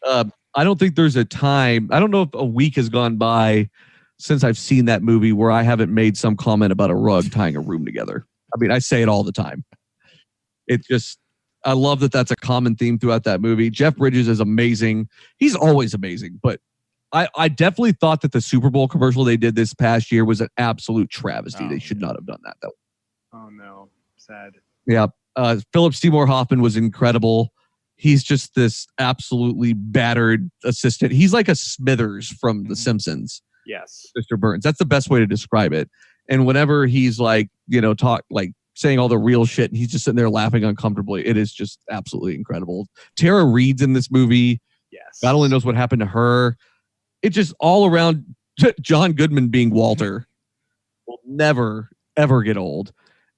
I don't think there's a time. I don't know if a week has gone by since I've seen that movie where I haven't made some comment about a rug tying a room together. I mean, I say it all the time. It just, I love that that's a common theme throughout that movie. Jeff Bridges is amazing. He's always amazing, but I definitely thought that the Super Bowl commercial they did this past year was an absolute travesty. They should not have done that, though. Oh, no. Sad. Yeah. Philip Seymour Hoffman was incredible. He's just this absolutely battered assistant. He's like a Smithers from The Simpsons. Yes. Mr. Burns. That's the best way to describe it. And whenever he's like, saying all the real shit, and he's just sitting there laughing uncomfortably, it is just absolutely incredible. Tara Reid's in this movie. Yes. God only knows what happened to her. It just all around John Goodman being Walter will never, ever get old.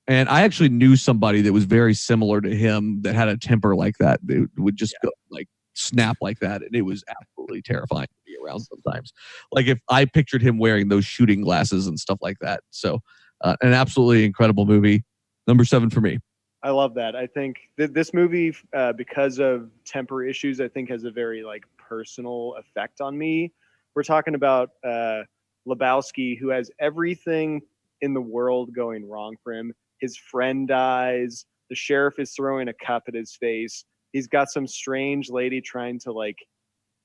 And I actually knew somebody that was very similar to him that had a temper like that. They would just go like snap like that. And it was absolutely terrifying to be around sometimes. Like if I pictured him wearing those shooting glasses and stuff like that. So an absolutely incredible movie. Number 7 for me. I love that. I think this movie, because of temper issues, I think has a very like personal effect on me. We're talking about Lebowski, who has everything in the world going wrong for him. His friend dies. The sheriff is throwing a cup at his face. He's got some strange lady trying to like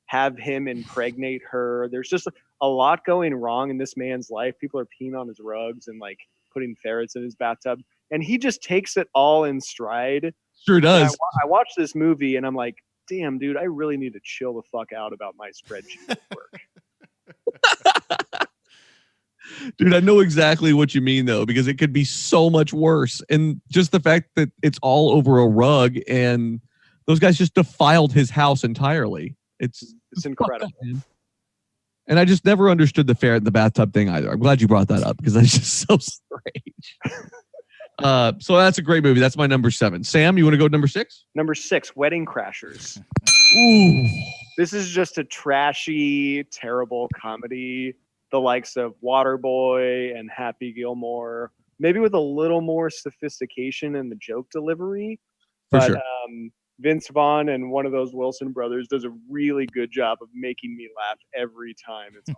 have him impregnate her. There's just a lot going wrong in this man's life. People are peeing on his rugs and like putting ferrets in his bathtub. And he just takes it all in stride. Sure does. I watched this movie and I'm like, damn, dude, I really need to chill the fuck out about my spreadsheet work. Dude, I know exactly what you mean, though, because it could be so much worse. And just the fact that it's all over a rug and those guys just defiled his house entirely. It's incredible. Man. And I just never understood the ferret in the bathtub thing either. I'm glad you brought that up because that's just so strange. So that's a great movie. That's my number 7. Sam, you want to go to number 6? Number 6, Wedding Crashers. Ooh. This is just a trashy, terrible comedy. The likes of Waterboy and Happy Gilmore, maybe with a little more sophistication in the joke delivery. For but sure. Vince Vaughn and one of those Wilson brothers does a really good job of making me laugh every time it's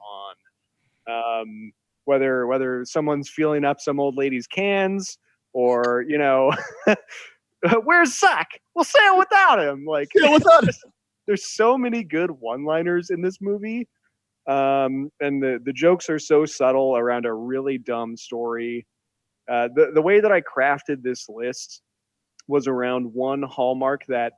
on. Whether someone's filling up some old lady's cans or, you know, where's Sack? We'll sail without him. Like, there's so many good one-liners in this movie. And the jokes are so subtle around a really dumb story. The way that I crafted this list was around one hallmark that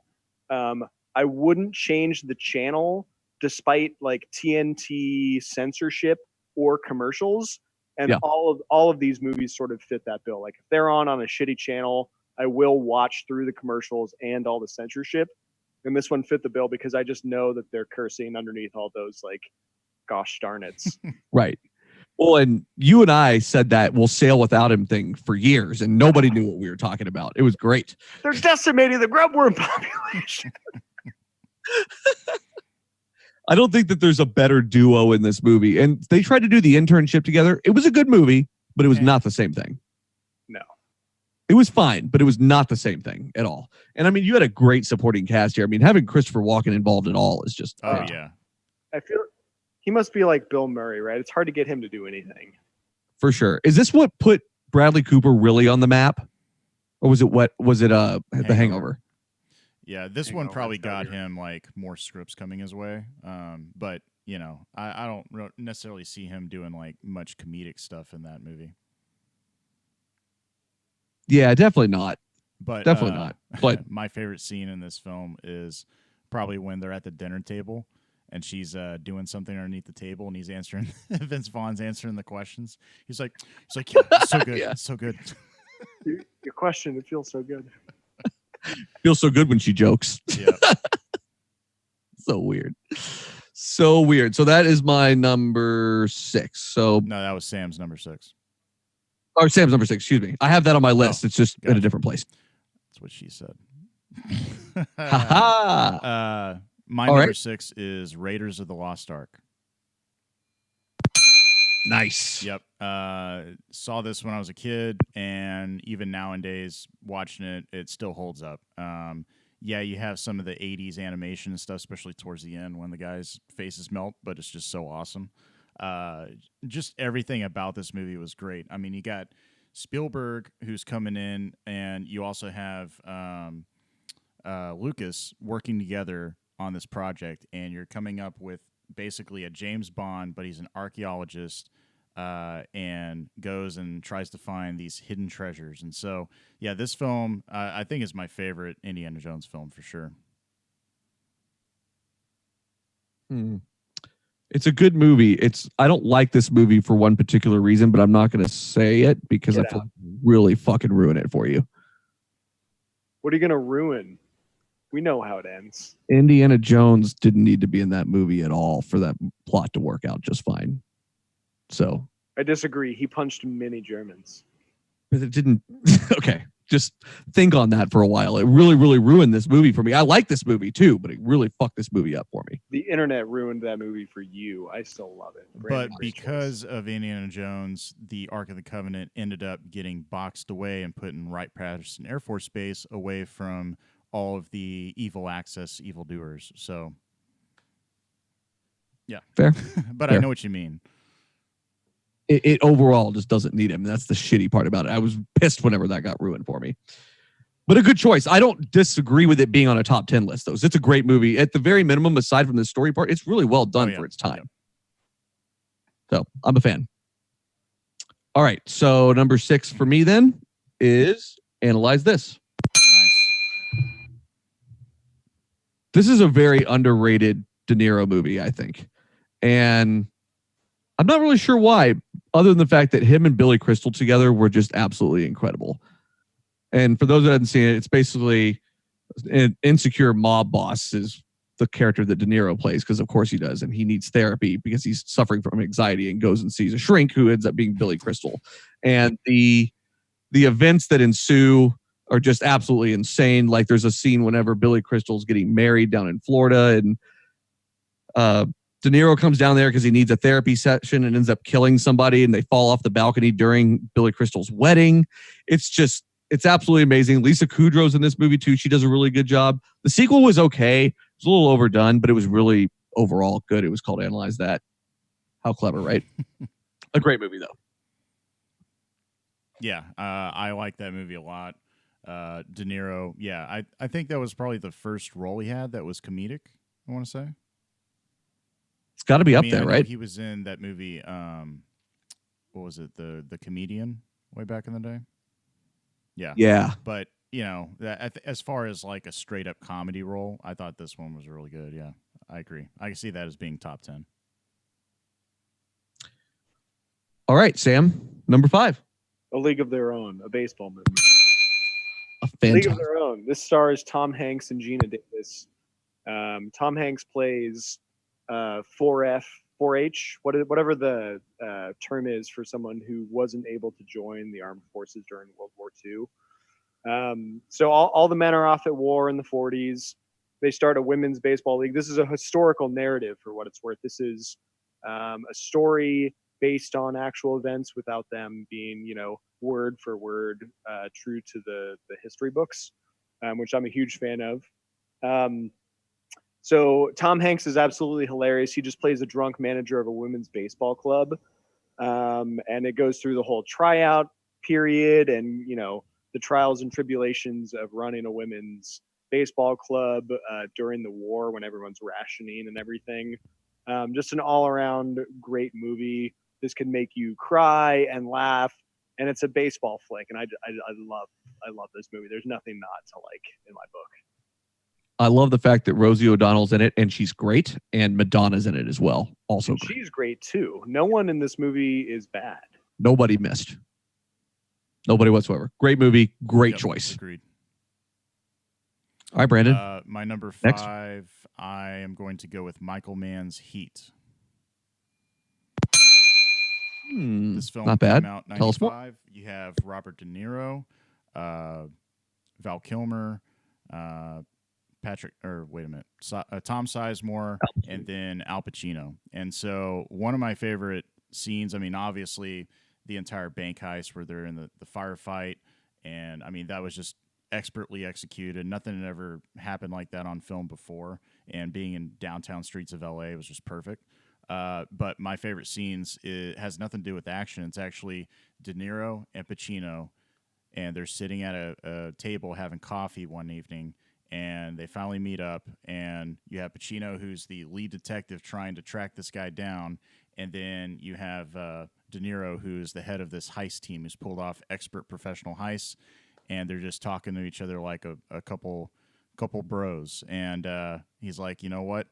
I wouldn't change the channel despite like TNT censorship or commercials. And all of these movies sort of fit that bill. Like if they're on a shitty channel, I will watch through the commercials and all the censorship. And this one fit the bill because I just know that they're cursing underneath all those like gosh darn it's. Right. Well, and you and I said that we'll sail without him thing for years, and nobody knew what we were talking about. It was great. They're decimating the grubworm population. I don't think that there's a better duo in this movie. And they tried to do the internship together. It was a good movie, but it was not the same thing. No. It was fine, but it was not the same thing at all. And I mean, you had a great supporting cast here. I mean, having Christopher Walken involved at all is just... yeah. I feel he must be like Bill Murray, right? It's hard to get him to do anything. For sure. Is this what put Bradley Cooper really on the map? Or was it The Hangover? Yeah, this one probably got him like more scripts coming his way. But, you know, I don't necessarily see him doing like much comedic stuff in that movie. Yeah, definitely not. But definitely not. But my favorite scene in this film is probably when they're at the dinner table and she's doing something underneath the table, and he's answering. Vince Vaughn's answering the questions. He's like, yeah, it's so good, it's so good. Your question, it feels so good. Feels so good when she jokes. Yeah. So weird. So weird. So that is my number 6. So no, that was Sam's number 6. Or Sam's number 6. Excuse me. I have that on my list. It's just in a different place. That's what she said. My number 6 is Raiders of the Lost Ark. Nice. Yep. Saw this when I was a kid, and even nowadays, watching it, it still holds up. Yeah, you have some of the 80s animation and stuff, especially towards the end when the guys' faces melt, but it's just so awesome. Just everything about this movie was great. I mean, you got Spielberg, who's coming in, and you also have Lucas working together on this project, and you're coming up with basically a James Bond, but he's an archaeologist and goes and tries to find these hidden treasures. And so, yeah, this film I think is my favorite Indiana Jones film for sure. It's a good movie. I don't like this movie for one particular reason, but I'm not going to say it because I feel like really fucking ruin it for you. What are you going to ruin? We know how it ends. Indiana Jones didn't need to be in that movie at all for that plot to work out just fine. So I disagree. He punched many Germans. but it didn't. Okay, just think on that for a while. It really, really ruined this movie for me. I like this movie too, but it really fucked this movie up for me. The internet ruined that movie for you. I still love it. Brandon, But great because choice. of Indiana Jones, the Ark of the Covenant ended up getting boxed away and put in Wright-Patterson Air Force Base away from all of the evil access evildoers. So, yeah. Fair. But Fair. I know what you mean. It overall just doesn't need him. That's the shitty part about it. I was pissed whenever that got ruined for me. But a good choice. I don't disagree with it being on a top 10 list, though. It's a great movie. At the very minimum, aside from the story part, it's really well done for its time. So I'm a fan. All right. So number 6 for me then is Analyze This. Nice. This is a very underrated De Niro movie, I think. And I'm not really sure why, other than the fact that him and Billy Crystal together were just absolutely incredible. And for those that haven't seen it, it's basically an insecure mob boss is the character that De Niro plays, because of course he does, and he needs therapy because he's suffering from anxiety and goes and sees a shrink who ends up being Billy Crystal. And the events that ensue are just absolutely insane. Like there's a scene whenever Billy Crystal's getting married down in Florida, and De Niro comes down there because he needs a therapy session and ends up killing somebody, and they fall off the balcony during Billy Crystal's wedding. It's absolutely amazing. Lisa Kudrow's in this movie too. She does a really good job. The sequel was okay. It was a little overdone, but it was really overall good. It was called Analyze That. How clever, right? A great movie though. Yeah, I like that movie a lot. De Niro, yeah, I think that was probably the first role he had that was comedic, I want to say. It's got to be up I there, know right? He was in that movie, what was it, the Comedian, way back in the day? Yeah. Yeah. But, you know, as far as like a straight up comedy role, I thought this one was really good. Yeah, I agree. I can see that as being top 10. All right, Sam, number 5. A League of Their Own, a baseball movie. A League of fantastic. Their Own. This stars Tom Hanks and Gina Davis. Tom Hanks plays 4F, 4H, whatever the term is for someone who wasn't able to join the armed forces during World War II. So all the men are off at war in the 40s. They start a women's baseball league. This is a historical narrative for what it's worth. This is a story based on actual events without them being, word for word true to the history books, which I'm a huge fan of. So Tom Hanks is absolutely hilarious. He just plays a drunk manager of a women's baseball club. And it goes through the whole tryout period and, the trials and tribulations of running a women's baseball club during the war when everyone's rationing and everything. Just an all-around great movie. This can make you cry and laugh, and it's a baseball flick. And I love this movie. There's nothing not to like in my book. I love the fact that Rosie O'Donnell's in it, and she's great, and Madonna's in it as well. Also, and she's great too. No one in this movie is bad. Nobody missed. Nobody whatsoever. Great movie. Great choice. Agreed. All right, Brandon. My number 5, Next. I am going to go with Michael Mann's Heat. This film not bad. came out in Tell us more. 95. You have Robert De Niro, Val Kilmer, Tom Sizemore, and then Al Pacino. And so one of my favorite scenes, I mean, obviously the entire bank heist where they're in the firefight. And I mean, that was just expertly executed. Nothing had ever happened like that on film before. And being in downtown streets of LA was just perfect. But my favorite scenes, it has nothing to do with action. It's actually De Niro and Pacino, and they're sitting at a table having coffee one evening, and they finally meet up, and you have Pacino, who's the lead detective trying to track this guy down, and then you have De Niro, who's the head of this heist team, who's pulled off expert professional heists, and they're just talking to each other like a couple bros, and he's like, you know what?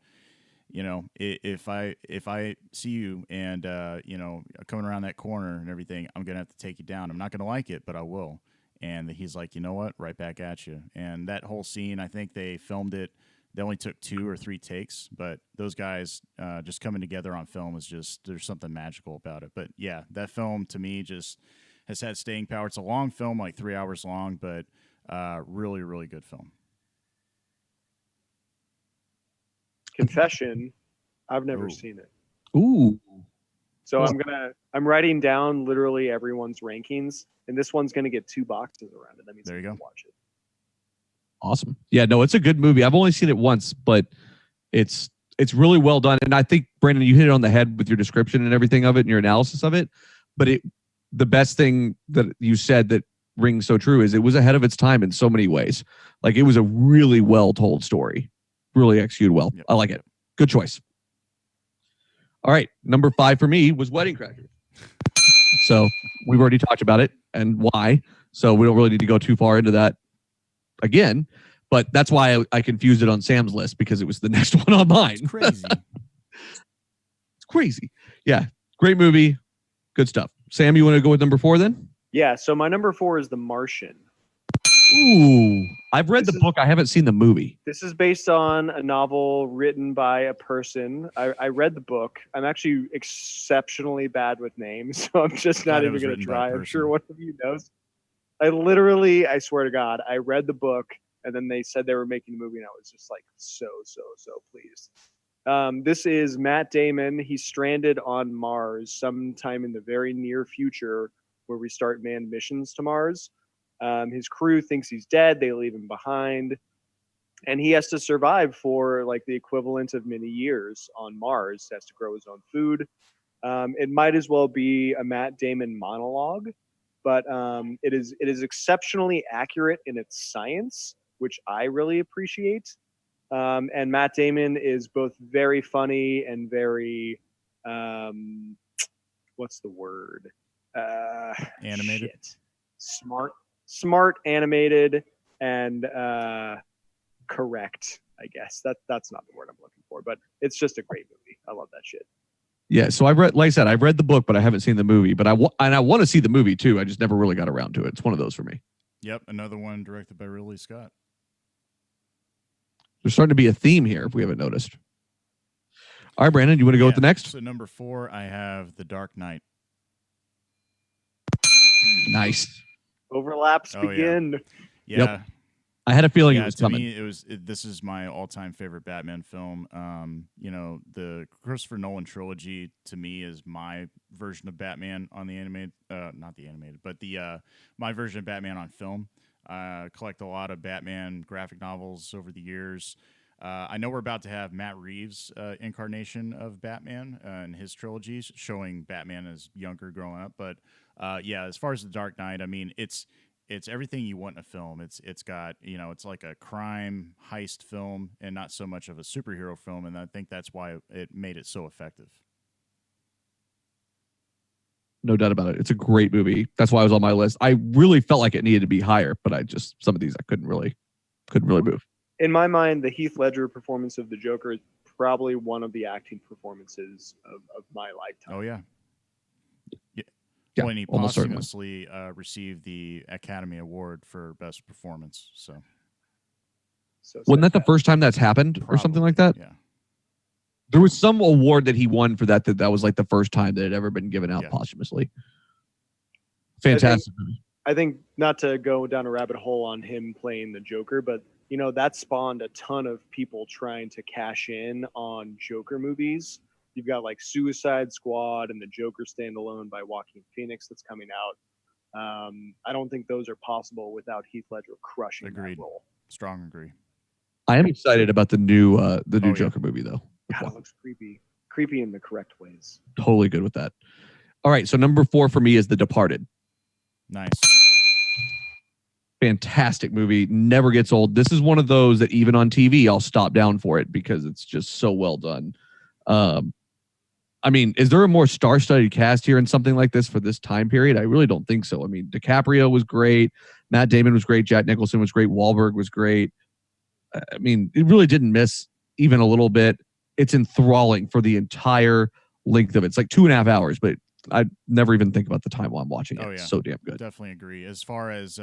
If I see you and coming around that corner and everything, I'm gonna have to take you down. I'm not gonna like it, but I will. And he's like, you know what? Right back at you. And that whole scene, I think they filmed it they only took 2 or 3 takes, but those guys just coming together on film is just, there's something magical about it. But yeah, that film to me just has had staying power. It's a long film, like 3 hours long, but really, really good film. Confession, I've never Ooh. seen it. Ooh. So Well- I'm writing down literally everyone's rankings, and this one's gonna get 2 boxes around it. That means There I you can go. watch it. Awesome. Yeah, no, it's a good movie. I've only seen it once, but it's really well done. And I think, Brandon, you hit it on the head with your description and everything of it and your analysis of it. But the best thing that you said that rings so true is it was ahead of its time in so many ways. Like, it was a really well told story, really executed well. Yep. I like it. Good choice. All right, number 5 for me was Wedding Crashers. So we've already talked about it and why. So we don't really need to go too far into that again. But that's why I confused it on Sam's list, because it was the next one on mine. It's crazy. It's crazy. Yeah, great movie. Good stuff. Sam, you want to go with number 4 then? Yeah. So my number 4 is The Martian. Ooh, I've read This the is- book. I haven't seen the movie. This is based on a novel written by a person. I read the book. I'm actually exceptionally bad with names, so I'm just Glad not it even was going to written by a try. I'm sure person. one of you knows. I swear to God, I read the book, and then they said they were making a movie, and I was just like so pleased. This is Matt Damon. He's stranded on Mars sometime in the very near future, where we start manned missions to Mars. His crew thinks he's dead. They leave him behind, and he has to survive for like the equivalent of many years on Mars. He has to grow his own food. It might as well be a Matt Damon monologue, but it is exceptionally accurate in its science, which I really appreciate. And Matt Damon is both very funny and very what's the word? Animated? Shit. Smart, animated, and correct. I guess that's not the word I'm looking for, but it's just a great movie. I love that shit. Yeah, so I've read, like I said, I've read the book, but I haven't seen the movie. But I want to see the movie too. I just never really got around to it. It's one of those for me. Yep, another one directed by Ridley Scott. There's starting to be a theme here, if we haven't noticed. All right, Brandon, you want to go with the next? So number 4, I have The Dark Knight. Nice. Overlaps Oh, yeah. begin. Yeah. I had a feeling it Yeah, was to coming. me, this is my all-time favorite Batman film. The Christopher Nolan trilogy to me is my version of Batman on the animated, not the animated, but the my version of Batman on film. Collect a lot of Batman graphic novels over the years. I know we're about to have Matt Reeves' incarnation of Batman and his trilogies, showing Batman as younger growing up. But yeah, as far as The Dark Knight, I mean, it's everything you want in a film. It's got, it's like a crime heist film and not so much of a superhero film, and I think that's why it made it so effective. No doubt about it. It's a great movie. That's why it was on my list. I really felt like it needed to be higher, but some of these I couldn't really move. In my mind, the Heath Ledger performance of the Joker is probably one of the acting performances of my lifetime. Oh yeah. Yeah, When he almost certainly. posthumously received the Academy Award for Best Performance. So Wasn't that the first time that's happened or something like that? Yeah. There was some award that he won for that was like the first time that it had ever been given out Yeah. posthumously. Fantastic movie. I think, not to go down a rabbit hole on him playing the Joker, but that spawned a ton of people trying to cash in on Joker movies. You've got like Suicide Squad and the Joker Standalone by Joaquin Phoenix that's coming out. I don't think those are possible without Heath Ledger crushing Agreed. that role. Strong agree. I am excited about the new Oh, yeah. Joker movie though. God, it looks creepy in the correct ways. Totally good with that. All right, so number 4 for me is The Departed. Nice. Fantastic movie, never gets old. This is one of those that even on TV I'll stop down for it because it's just so well done. I mean, is there a more star-studded cast here in something like this for this time period? I really don't think so. I mean, DiCaprio was great, Matt Damon was great, Jack Nicholson was great, Wahlberg was great. I mean, it really didn't miss even a little bit. It's enthralling for the entire length of it. It's like 2.5 hours, but I never even think about the time while I'm watching it. Oh, yeah. It's so damn good. Definitely agree. As far as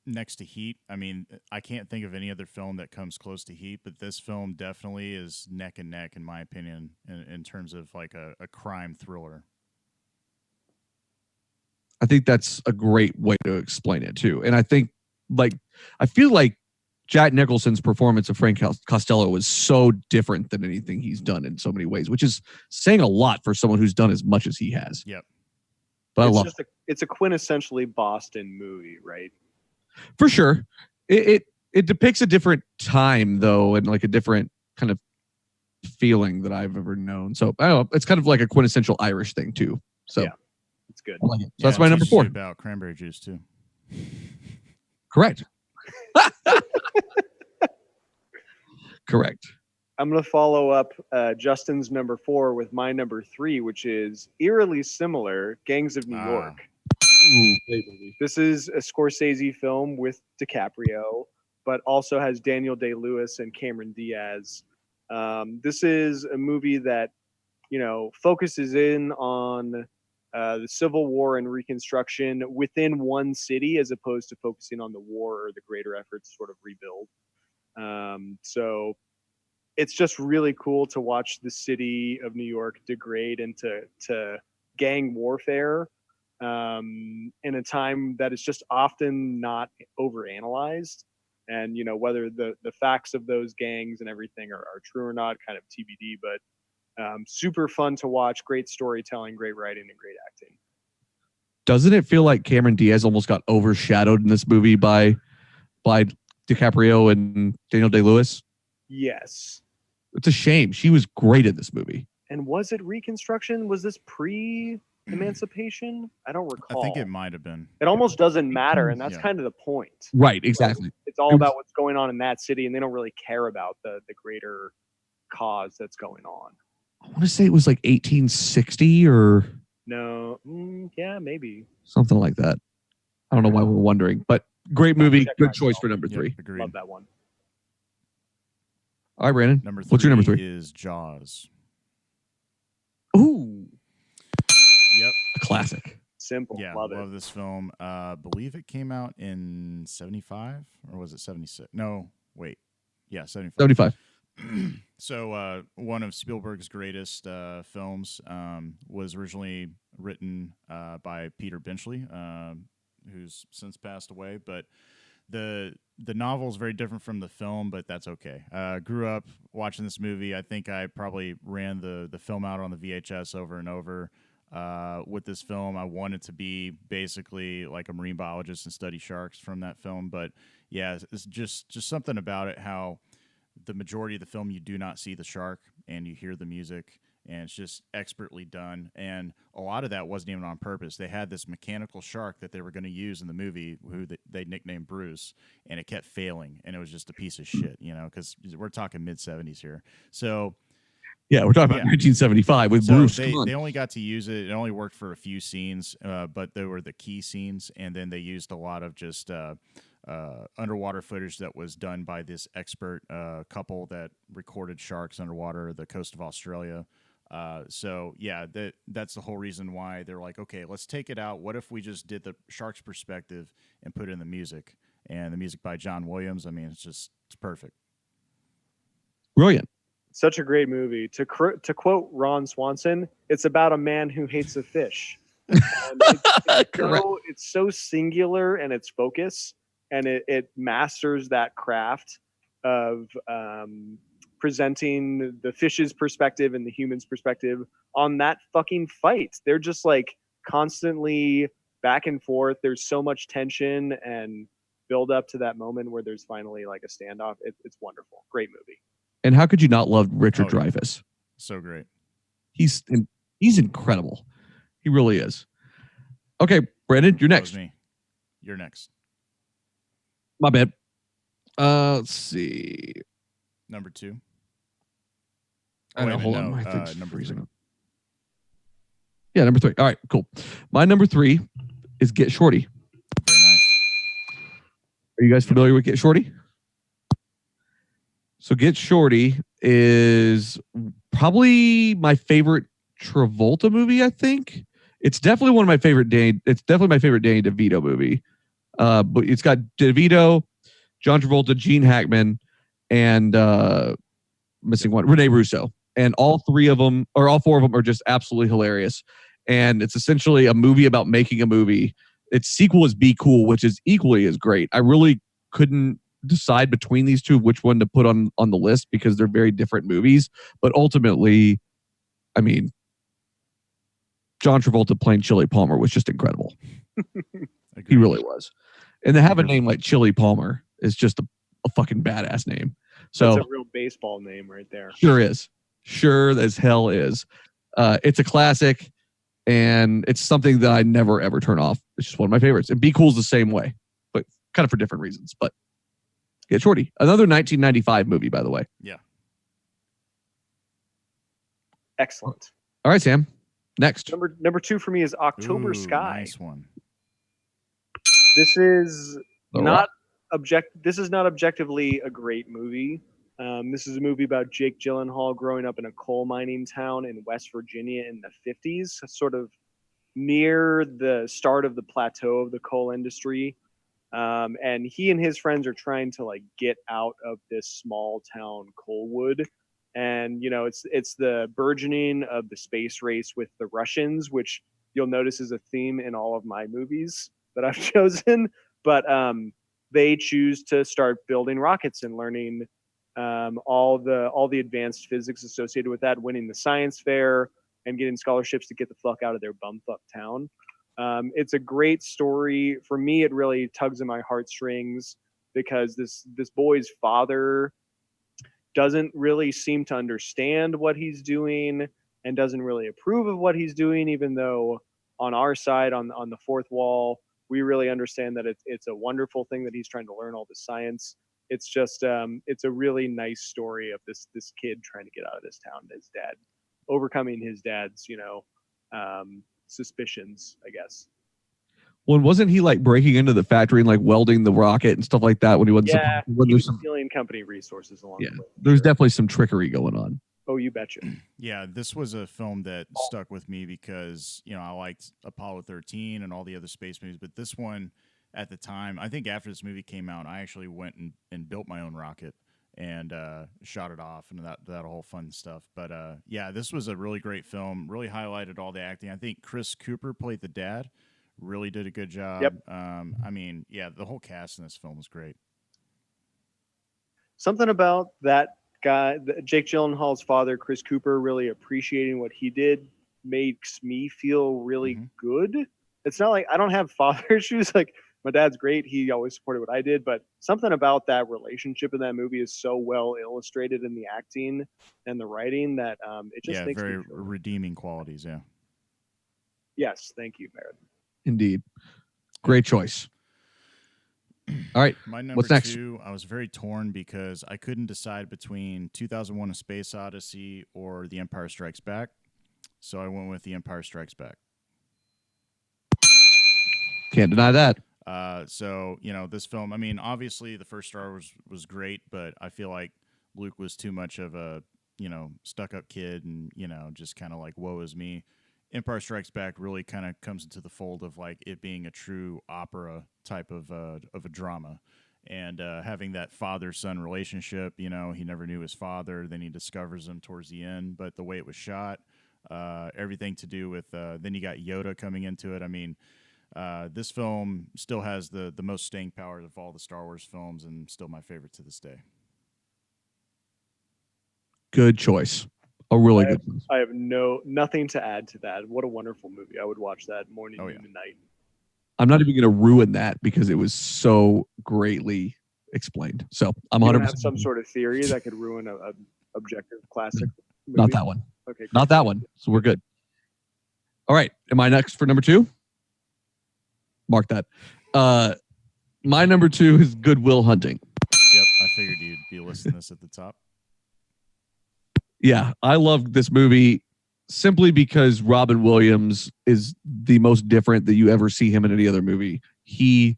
next to Heat. I mean, I can't think of any other film that comes close to Heat, but this film definitely is neck and neck, in my opinion, in terms of like a crime thriller. I think that's a great way to explain it too. And I think, I feel like Jack Nicholson's performance of Frank Costello was so different than anything he's done in so many ways, which is saying a lot for someone who's done as much as he has. Yep. But I love it. It's a quintessentially Boston movie, right? For sure. It depicts a different time though, and like a different kind of feeling that I've ever known. So I don't know, it's kind of like a quintessential Irish thing too. So yeah, it's good. I like it. So that's my number 4. About cranberry juice too. Correct. Correct. I'm going to follow up Justin's number 4 with my number 3, which is eerily similar, Gangs of New York. Ooh, great movie. This is a Scorsese film with DiCaprio, but also has Daniel Day-Lewis and Cameron Diaz. This is a movie that, focuses in on the Civil War and Reconstruction within one city, as opposed to focusing on the war or the greater effort to sort of rebuild. So it's just really cool to watch the city of New York degrade into gang warfare in a time that is just often not overanalyzed. And, whether the facts of those gangs and everything are true or not, kind of TBD, but super fun to watch. Great storytelling, great writing, and great acting. Doesn't it feel like Cameron Diaz almost got overshadowed in this movie by DiCaprio and Daniel Day-Lewis? Yes. It's a shame. She was great in this movie. And was it Reconstruction? Was this pre-emancipation? I don't recall. I think it might have been. It almost doesn't matter, and that's kind of the point. Right, exactly. It's all about what's going on in that city, and they don't really care about the greater cause that's going on. I want to say it was like 1860 or... No, yeah, maybe. Something like that. I don't know why we're wondering, but great movie. Good choice for number 3. Agreed. Love that one. All right, Brandon. Number 3 What's your number 3? is Jaws. Ooh. Yep. A classic. Simple. Yeah, love love this film. Believe it came out in 75 or was it 76? No, wait. Yeah, 75. 75. So one of Spielberg's greatest films was originally written by Peter Benchley, who's since passed away. But the novel is very different from the film, but that's okay. Grew up watching this movie. I think I probably ran the film out on the VHS over and over. With this film, I wanted to be basically like a marine biologist and study sharks from that film. But yeah, it's just something about it, how the majority of the film you do not see the shark and you hear the music, and it's just expertly done. And a lot of that wasn't even on purpose. They had this mechanical shark that they were going to use in the movie, who they nicknamed Bruce, and it kept failing, and it was just a piece of shit, because we're talking mid-70s here. So yeah, we're talking about 1975 with Bruce. They only got to use it. It only worked for a few scenes, but they were the key scenes, and then they used a lot of just underwater footage that was done by this expert couple that recorded sharks underwater, the coast of Australia. So yeah, that's the whole reason why they're like, okay, let's take it out. What if we just did the shark's perspective and put in the music? And the music by John Williams. I mean, it's perfect. Brilliant. Such a great movie. To quote Ron Swanson, it's about a man who hates a fish. And it's so singular in its focus, and it masters that craft of presenting the fish's perspective and the human's perspective on that fucking fight. They're just like constantly back and forth. There's so much tension and build up to that moment where there's finally like a standoff. It's wonderful. Great movie. And how could you not love Richard Dreyfuss? So great. He's incredible. He really is. Okay, Brandon, you're next. That was me. You're next. My bad. Let's see. Number 2. Hold on. My number thing's 3. freezing up. Yeah, number 3. All right, cool. My number 3 is Get Shorty. Very nice. Are you guys familiar with Get Shorty? So Get Shorty is probably my favorite Travolta movie, I think. It's definitely one of my favorite Danny DeVito movie. But it's got DeVito, John Travolta, Gene Hackman, and missing one, Rene Russo. And all four of them are just absolutely hilarious. And it's essentially a movie about making a movie. Its sequel is Be Cool, which is equally as great. I really couldn't decide between these two which one to put on the list because they're very different movies. But ultimately, I mean, John Travolta playing Chili Palmer was just incredible. He really was. And to have a name like Chili Palmer is just a fucking badass name. So that's a real baseball name right there. Sure is. Sure as hell is. It's a classic, and it's something that I never ever turn off. It's just one of my favorites. And Be Cool's the same way, but kind of for different reasons. But Get Shorty, another 1995 movie, by the way. Yeah. Excellent. All right, Sam. Next. Number 2 for me is October Sky. Nice one. This is not objectively a great movie. This is a movie about Jake Gyllenhaal growing up in a coal mining town in West Virginia in the 50s, sort of near the start of the plateau of the coal industry. And he and his friends are trying to like get out of this small town Coalwood. And, you know, it's the burgeoning of the space race with the Russians, which you'll notice is a theme in all of my movies that I've chosen. But they choose to start building rockets and learning all the advanced physics associated with that, winning the science fair and getting scholarships to get the fuck out of their bumfuck town. It's a great story. For me, it really tugs at my heartstrings because this boy's father doesn't really seem to understand what he's doing and doesn't really approve of what he's doing, even though on our side, on the fourth wall, we really understand that it's a wonderful thing that he's trying to learn all the science. It's just it's a really nice story of this kid trying to get out of this town, his dad overcoming his dad's suspicions, I guess. Well, wasn't he like breaking into the factory and like welding the rocket and stuff like that when he wasn't Yeah, supposed to? he was stealing company resources along the way. There's definitely some trickery going on. Oh, you betcha. Yeah, this was a film that stuck with me because, you know, I liked Apollo 13 and all the other space movies, but this one at the time, I think after this movie came out, I actually went and built my own rocket and shot it off and that whole fun stuff. But yeah, this was a really great film, really highlighted all the acting. I think Chris Cooper played the dad, really did a good job. Yep. I mean, yeah, the whole cast in this film was great. Something about that guy, Jake Gyllenhaal's father, Chris Cooper, really appreciating what he did makes me feel really good. It's not like I don't have father issues. Like my dad's great. He always supported what I did, but something about that relationship in that movie is so well illustrated in the acting and the writing that it just makes very me feel redeeming qualities. Yeah. Yes. Thank you, Barrett. Indeed. Great choice. All right. My number What's next? 2, I was very torn because I couldn't decide between 2001: A Space Odyssey or The Empire Strikes Back. So I went with The Empire Strikes Back. Can't deny that. So, you know, this film, I mean, obviously the first Star Wars was great, but I feel like Luke was too much of a, you know, stuck-up kid and, you know, just kind of like, woe is me. Empire Strikes Back really kind of comes into the fold of like it being a true opera type of a drama, and having that father-son relationship. You know, he never knew his father, then he discovers him towards the end. But the way it was shot, everything to do with then you got Yoda coming into it. I mean, this film still has the most staying power of all the Star Wars films, and still my favorite to this day. Good choice. A really good choice. I have nothing to add to that. What a wonderful movie. I would watch that morning, noon, and night. I'm not even going to ruin that because it was so greatly explained. So I'm 100%. Have some sort of theory that could ruin a objective classic movie? Not that one. Okay. Great. Not that one. So we're good. All right. Am I next for number 2? Mark that. My number 2 is Good Will Hunting. Yep. I figured you'd be listing this at the top. Yeah, I love this movie simply because Robin Williams is the most different that you ever see him in any other movie. He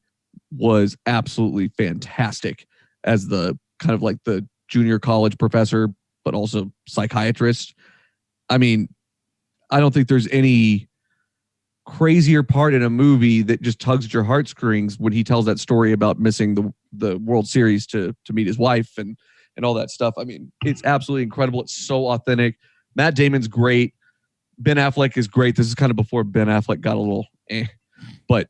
was absolutely fantastic as the kind of like the junior college professor, but also psychiatrist. I mean, I don't think there's any crazier part in a movie that just tugs at your heartstrings when he tells that story about missing the World Series to meet his wife and all that stuff. I mean, it's absolutely incredible. It's so authentic. Matt Damon's great. Ben Affleck is great. This is kind of before Ben Affleck got a little but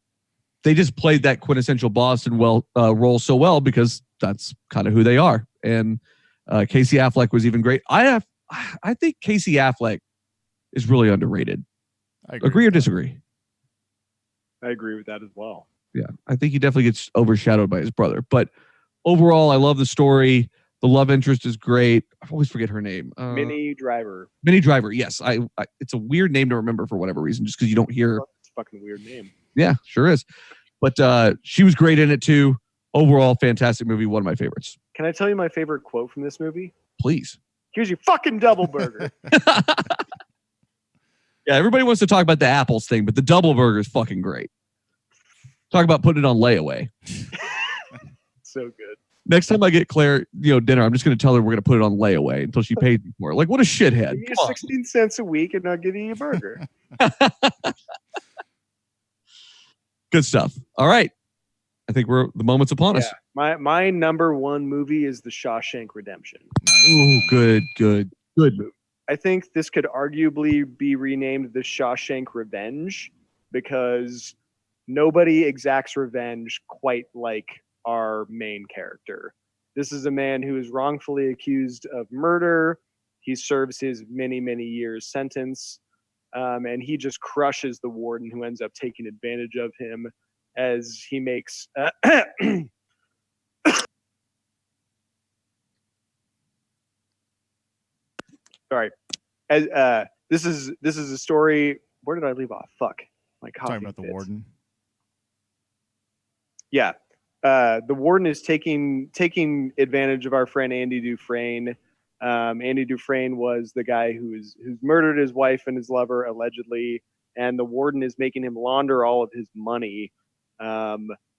they just played that quintessential Boston role so well because that's kind of who they are. And Casey Affleck was even great. I think Casey Affleck is really underrated. I Agree or disagree? I agree with that as well. Yeah, I think he definitely gets overshadowed by his brother. But overall, I love the story. The love interest is great. I always forget her name. Minnie Driver. Minnie Driver. Yes, it's a weird name to remember for whatever reason, just because you don't hear. It's a fucking weird name. Yeah, sure is. But she was great in it too. Overall, fantastic movie. One of my favorites. Can I tell you my favorite quote from this movie? Please. Here's your fucking double burger. Yeah, everybody wants to talk about the apples thing, but the double burger is fucking great. Talk about putting it on layaway. So good. Next time I get Claire, dinner, I'm just going to tell her we're going to put it on layaway until she pays me for it. Like, what a shithead. Give me 16 cents a week and I'll give you a burger. Good stuff. All right. I think the moment's upon us. My number one movie is The Shawshank Redemption. Ooh, good movie. I think this could arguably be renamed The Shawshank Revenge because nobody exacts revenge quite like our main character. This is a man who is wrongfully accused of murder. He serves his many, many years sentence, and he just crushes the warden who ends up taking advantage of him as he makes... Sorry. As this is a story. Where did I leave off? Fuck. My coffee. Talking about the warden. Yeah. The warden is taking advantage of our friend Andy Dufresne. Andy Dufresne was the guy who's murdered his wife and his lover allegedly, and the warden is making him launder all of his money.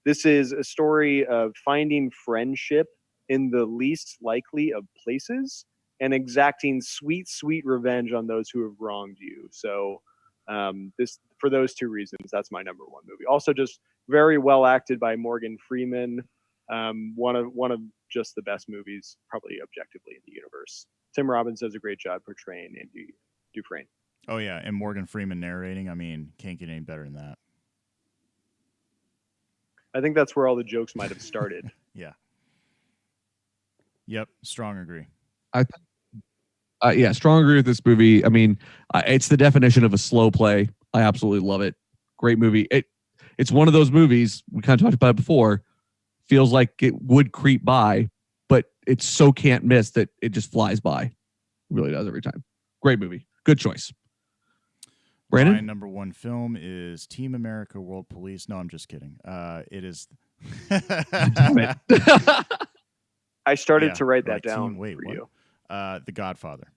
This is a story of finding friendship in the least likely of places and exacting sweet, sweet revenge on those who have wronged you. So for those two reasons, that's my number one movie. Also, just very well acted by Morgan Freeman. One of just the best movies, probably objectively, in the universe. Tim Robbins does a great job portraying Andy Dufresne. Oh yeah, and Morgan Freeman narrating. I mean, can't get any better than that. I think that's where all the jokes might have started. Yeah. Yep. Strong agree. Strong agree with this movie. I mean, it's the definition of a slow play. I absolutely love it. Great movie. It's one of those movies, we kind of talked about it before, feels like it would creep by, but it so can't miss that it just flies by. It really does every time. Great movie. Good choice. Brandon? My number one film is Team America World Police. No, I'm just kidding. It is... I started to write that down for you. The Godfather.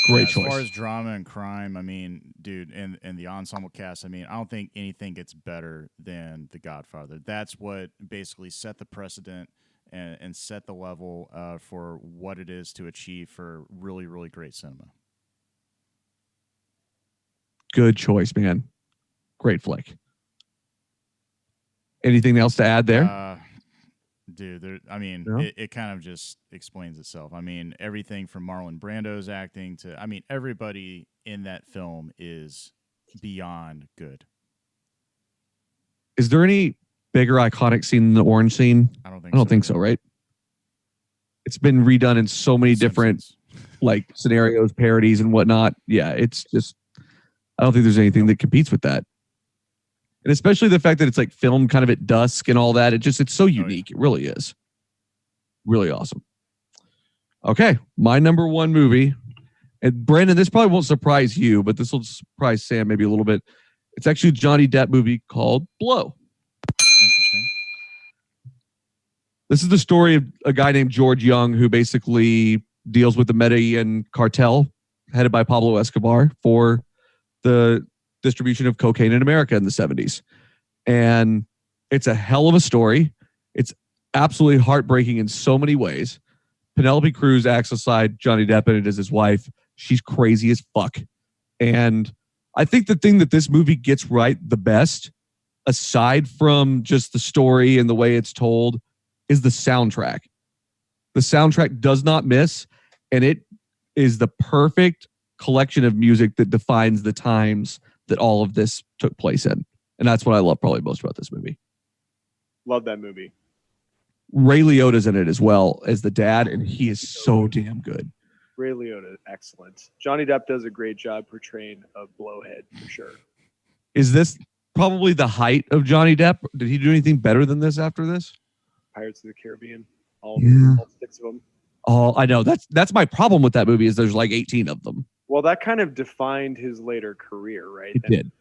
Great choice. As far as drama and crime, I mean, dude, and the ensemble cast, I mean, I don't think anything gets better than The Godfather. That's what basically set the precedent and set the level for what it is to achieve for really, really great cinema. Good choice, man. Great flick. Anything else to add there? Dude, it kind of just explains itself. I mean, everything from Marlon Brando's acting to, I mean, everybody in that film is beyond good. Is there any bigger iconic scene than the orange scene? I don't think so, right? It's been redone in so many different like scenarios, parodies, and whatnot. Yeah, it's just, I don't think there's anything that competes with that. And especially the fact that it's like filmed kind of at dusk and all that. It's so unique. It really is. Really awesome. Okay. My number one movie. And Brandon, this probably won't surprise you, but this will surprise Sam maybe a little bit. It's actually a Johnny Depp movie called Blow. Interesting. This is the story of a guy named George Young who basically deals with the Medellin cartel headed by Pablo Escobar for the distribution of cocaine in America in the 70s. And it's a hell of a story. It's absolutely heartbreaking in so many ways. Penelope Cruz acts aside Johnny Depp in it as his wife. She's crazy as fuck. And I think the thing that this movie gets right the best, aside from just the story and the way it's told, is the soundtrack. The soundtrack does not miss, and it is the perfect collection of music that defines the times that all of this took place in. And that's what I love probably most about this movie. Love that movie. Ray Liotta's in it as well as the dad, and he is so damn good. Ray Liotta, excellent. Johnny Depp does a great job portraying a blowhead for sure. Is this probably the height of Johnny Depp? Did he do anything better than this after this? Pirates of the Caribbean, all 6 of them. Oh, I know. That's my problem with that movie is there's like 18 of them. Well, that kind of defined his later career, right? It did.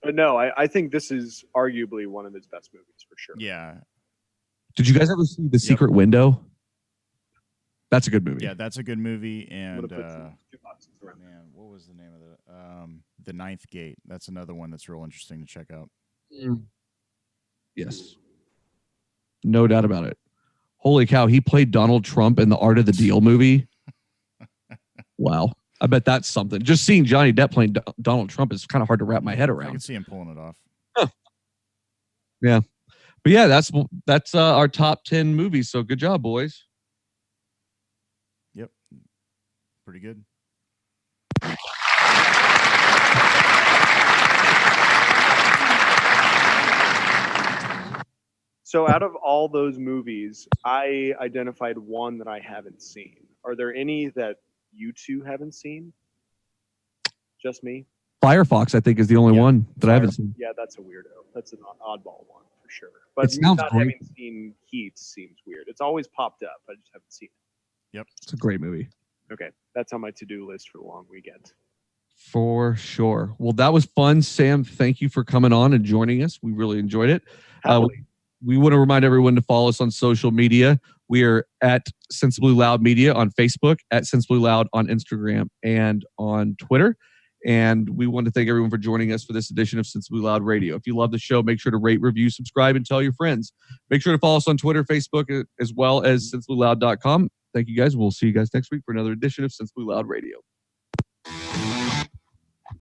But no, I think this is arguably one of his best movies for sure. Yeah. Did you guys ever see The Secret Window? That's a good movie. Yeah, that's a good movie. And man, what was the name of it? The Ninth Gate. That's another one that's real interesting to check out. Yes. No doubt about it. Holy cow, he played Donald Trump in the Art of the Deal movie. Wow. I bet that's something. Just seeing Johnny Depp playing Donald Trump is kind of hard to wrap my head around. I can see him pulling it off. Huh. Yeah. But yeah, that's our top 10 movies. So good job, boys. Yep. Pretty good. So out of all those movies, I identified one that I haven't seen. Are there any that you two haven't seen? Just me? Firefox, I think, is the only one that I haven't seen. Yeah, that's a weirdo. That's an oddball one for sure. But It sounds not great. having seen Heat seems weird. It's always popped up. I just haven't seen it. Yep. It's a great movie. Okay, that's on my to-do list for the long weekend. For sure. Well, that was fun. Sam, thank you for coming on and joining us. We really enjoyed it. We want to remind everyone to follow us on social media. We are at Sensibly Loud Media on Facebook, at Sensibly Loud on Instagram and on Twitter. And we want to thank everyone for joining us for this edition of Sensibly Loud Radio. If you love the show, make sure to rate, review, subscribe, and tell your friends. Make sure to follow us on Twitter, Facebook, as well as sensiblyloud.com. Thank you guys. We'll see you guys next week for another edition of Sensibly Loud Radio.